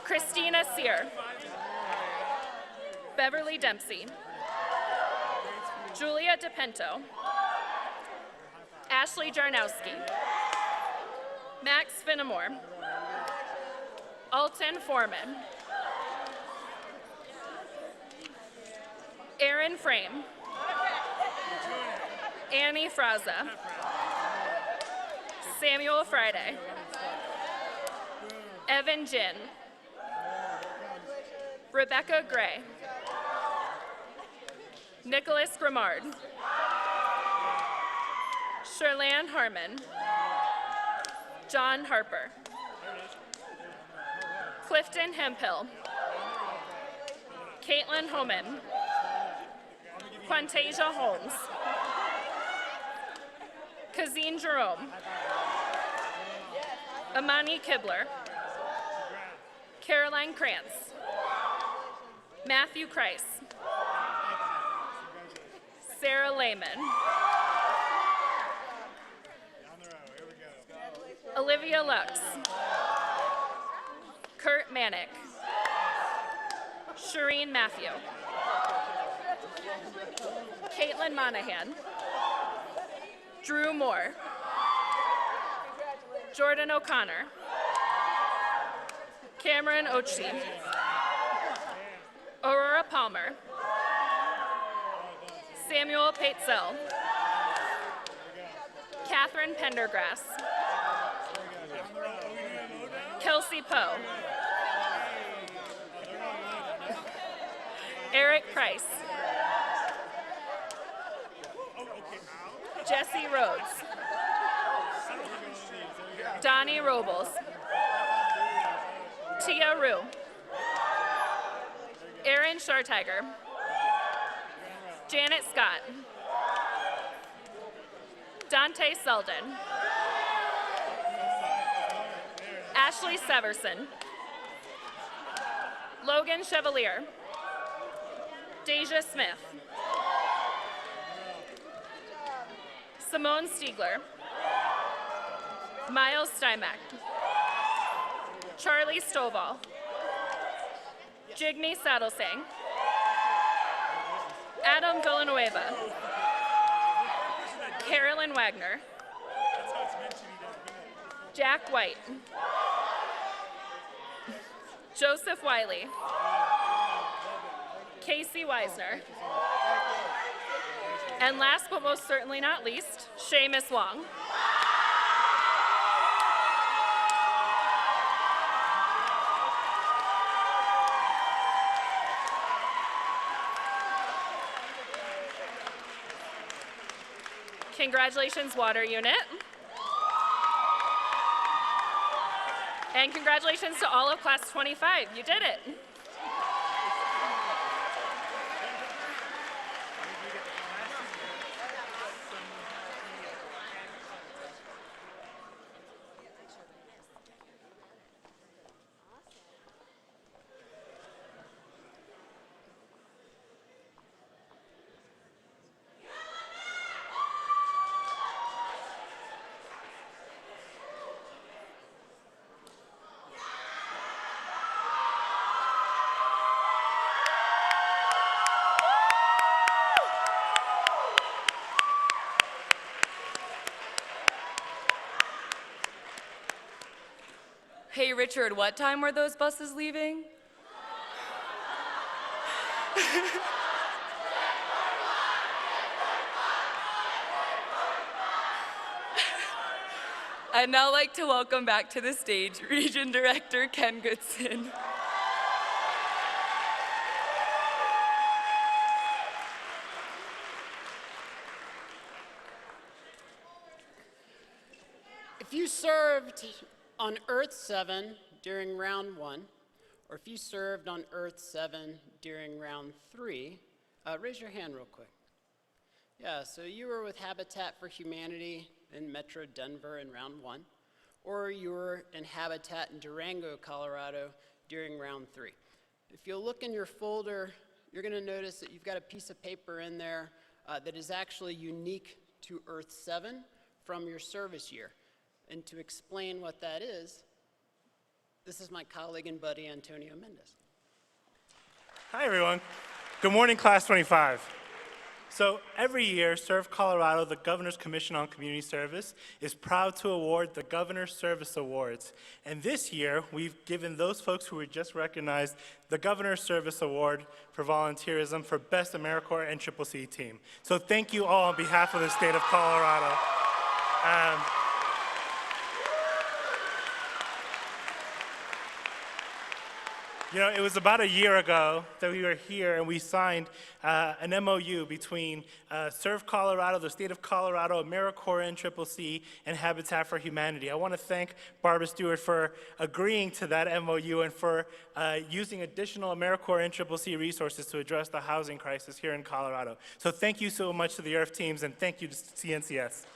Christina Sear. Beverly Dempsey. Julia DePinto. Ashley Jarnowski. Max Finnemore. Alton Foreman. Aaron Frame. Annie Fraza. Samuel Friday. Evan Jin. Rebecca Gray. Nicholas Grimard. Sherlan Harmon. John Harper. Clifton Hemphill. Caitlin Homan. Quantasia Holmes. Kazine Jerome. Amani Kibler. Caroline Krantz. Matthew Kreis. Sarah Lehman. Olivia Lux. Kurt Manick. Shireen Matthew. Caitlin Monahan. Drew Moore. Jordan O'Connor. Cameron Ochi. Aurora Palmer. Samuel Paetzel. Catherine Pendergrass. Kelsey Poe. Eric Price. Jesse Rhodes. Donnie Robles. Tia Rue. Aaron Schartiger. Janet Scott. Dante Selden. Ashley Severson. Logan Chevalier. Deja Smith. Simone Stiegler. Miles Steinbeck. Charlie Stovall. Jigme Saddlesang. Adam Villanueva. Carolyn Wagner. Jack White. Joseph Wiley. Casey Weisner. And last but most certainly not least, Seamus Wong. Congratulations, Water Unit. And congratulations to all of Class 25. You did it. Richard, what time were those buses leaving? I'd now like to welcome back to the stage Region Director Ken Goodson. If you served on Earth 7 during round 1, or if you served on Earth 7 during round 3, raise your hand real quick. Yeah, so you were with Habitat for Humanity in Metro Denver in round 1, or you were in Habitat in Durango, Colorado during round 3. If you'll look in your folder, you're going to notice that you've got a piece of paper in there that is actually unique to Earth 7 from your service year. And to explain what that is, this is my colleague and buddy, Antonio Mendez. Hi, everyone. Good morning, Class 25. So every year, Serve Colorado, the Governor's Commission on Community Service, is proud to award the Governor's Service Awards. And this year, we've given those folks who were just recognized the Governor's Service Award for volunteerism for Best AmeriCorps NCCC Team. So thank you all on behalf of the state of Colorado. You know, it was about a year ago that we were here and we signed an MOU between Serve Colorado, the state of Colorado, AmeriCorps NCCC, and Habitat for Humanity. I want to thank Barbara Stewart for agreeing to that MOU and for using additional AmeriCorps NCCC resources to address the housing crisis here in Colorado. So thank you so much to the IRF teams and thank you to CNCS.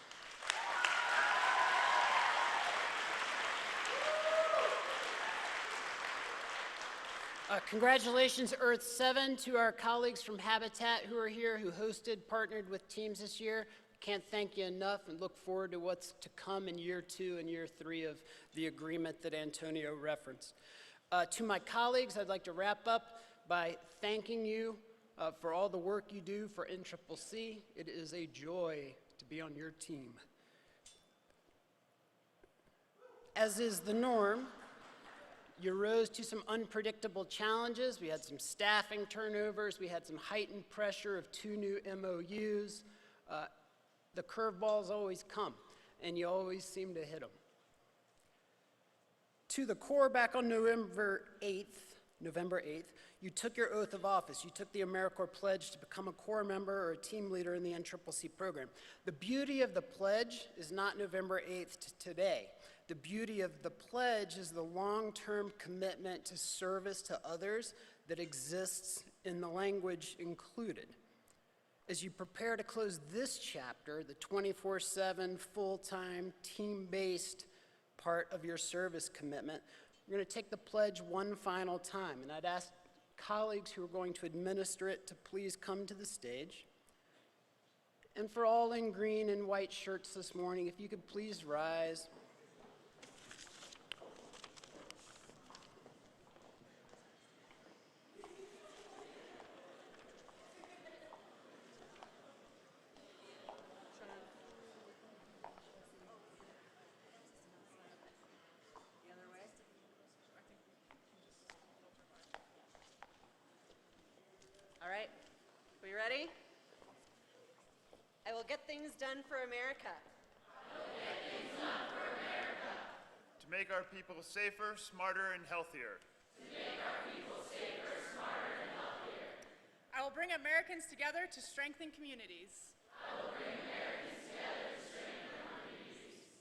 Congratulations, Earth 7, to our colleagues from Habitat who are here, who hosted, partnered with teams this year. Can't thank you enough and look forward to what's to come in year 2 and year 3 of the agreement that Antonio referenced. To my colleagues, I'd like to wrap up by thanking you for all the work you do for NCCC. It is a joy to be on your team. As is the norm, you rose to some unpredictable challenges. We had some staffing turnovers. We had some heightened pressure of 2 new MOUs. The curveballs always come, and you always seem to hit them. To the Corps, back on November 8th, you took your oath of office. You took the AmeriCorps pledge to become a Corps member or a team leader in the NCCC program. The beauty of the pledge is not November 8th to today. The beauty of the pledge is the long-term commitment to service to others that exists in the language included. As you prepare to close this chapter, the 24/7, full-time, team-based part of your service commitment, we're going to take the pledge one final time, and I'd ask colleagues who are going to administer it to please come to the stage. And for all in green and white shirts this morning, if you could please rise. All right, we ready? I will get things done for America. I will get things done for America. To make our people safer, smarter, and healthier. To make our people safer, smarter, and healthier. I will bring Americans together to strengthen communities. I will bring Americans together to strengthen communities.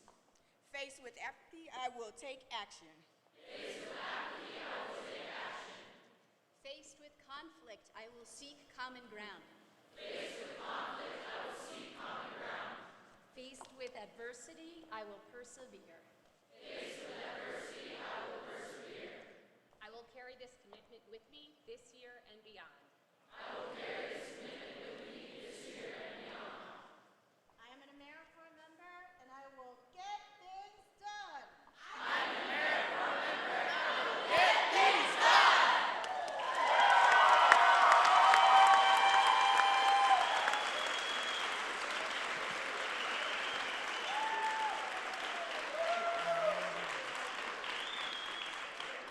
Faced with apathy, I will take action. Faced with apathy, I will take action. Faced with conflict, I will seek common ground. Faced with conflict, I will seek common ground. Faced with adversity, I will persevere. Faced with adversity, I will persevere. I will carry this commitment with me this year and beyond. I will carry this commitment with me this year and beyond. I am an AmeriCorps member, and I will get things done. I'm an AmeriCorps member, and I will get things done.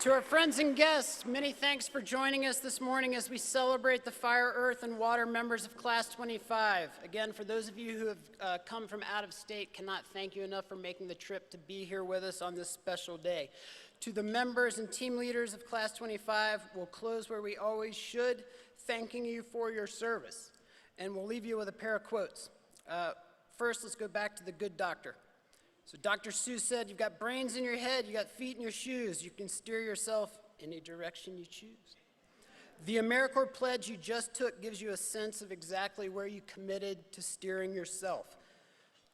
To our friends and guests, many thanks for joining us this morning as we celebrate the Fire, Earth, and Water members of Class 25. Again, for those of you who have come from out of state, cannot thank you enough for making the trip to be here with us on this special day. To the members and team leaders of Class 25, we'll close where we always should, thanking you for your service. And we'll leave you with a pair of quotes. First, let's go back to the good doctor. So Dr. Seuss said, you've got brains in your head, you got feet in your shoes, you can steer yourself any direction you choose. The AmeriCorps pledge you just took gives you a sense of exactly where you committed to steering yourself.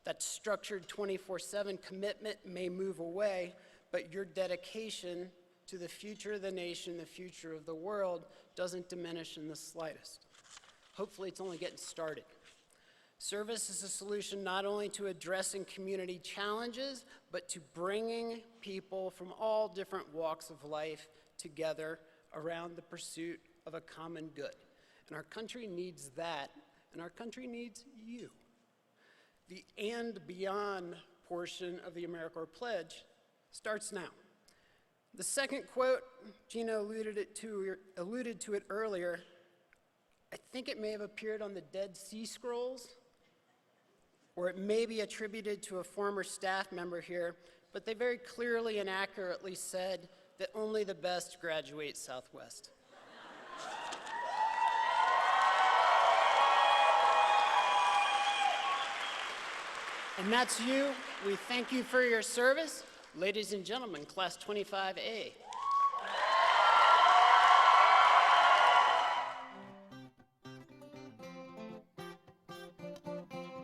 That structured 24/7 commitment may move away, but your dedication to the future of the nation, the future of the world, doesn't diminish in the slightest. Hopefully it's only getting started. Service is a solution not only to addressing community challenges, but to bringing people from all different walks of life together around the pursuit of a common good. And our country needs that, and our country needs you. The and beyond portion of the AmeriCorps pledge starts now. The second quote, Gina alluded to it earlier. I think it may have appeared on the Dead Sea Scrolls, or it may be attributed to a former staff member here, but they very clearly and accurately said that only the best graduate Southwest. And that's you. We thank you for your service. Ladies and gentlemen, Class 25A.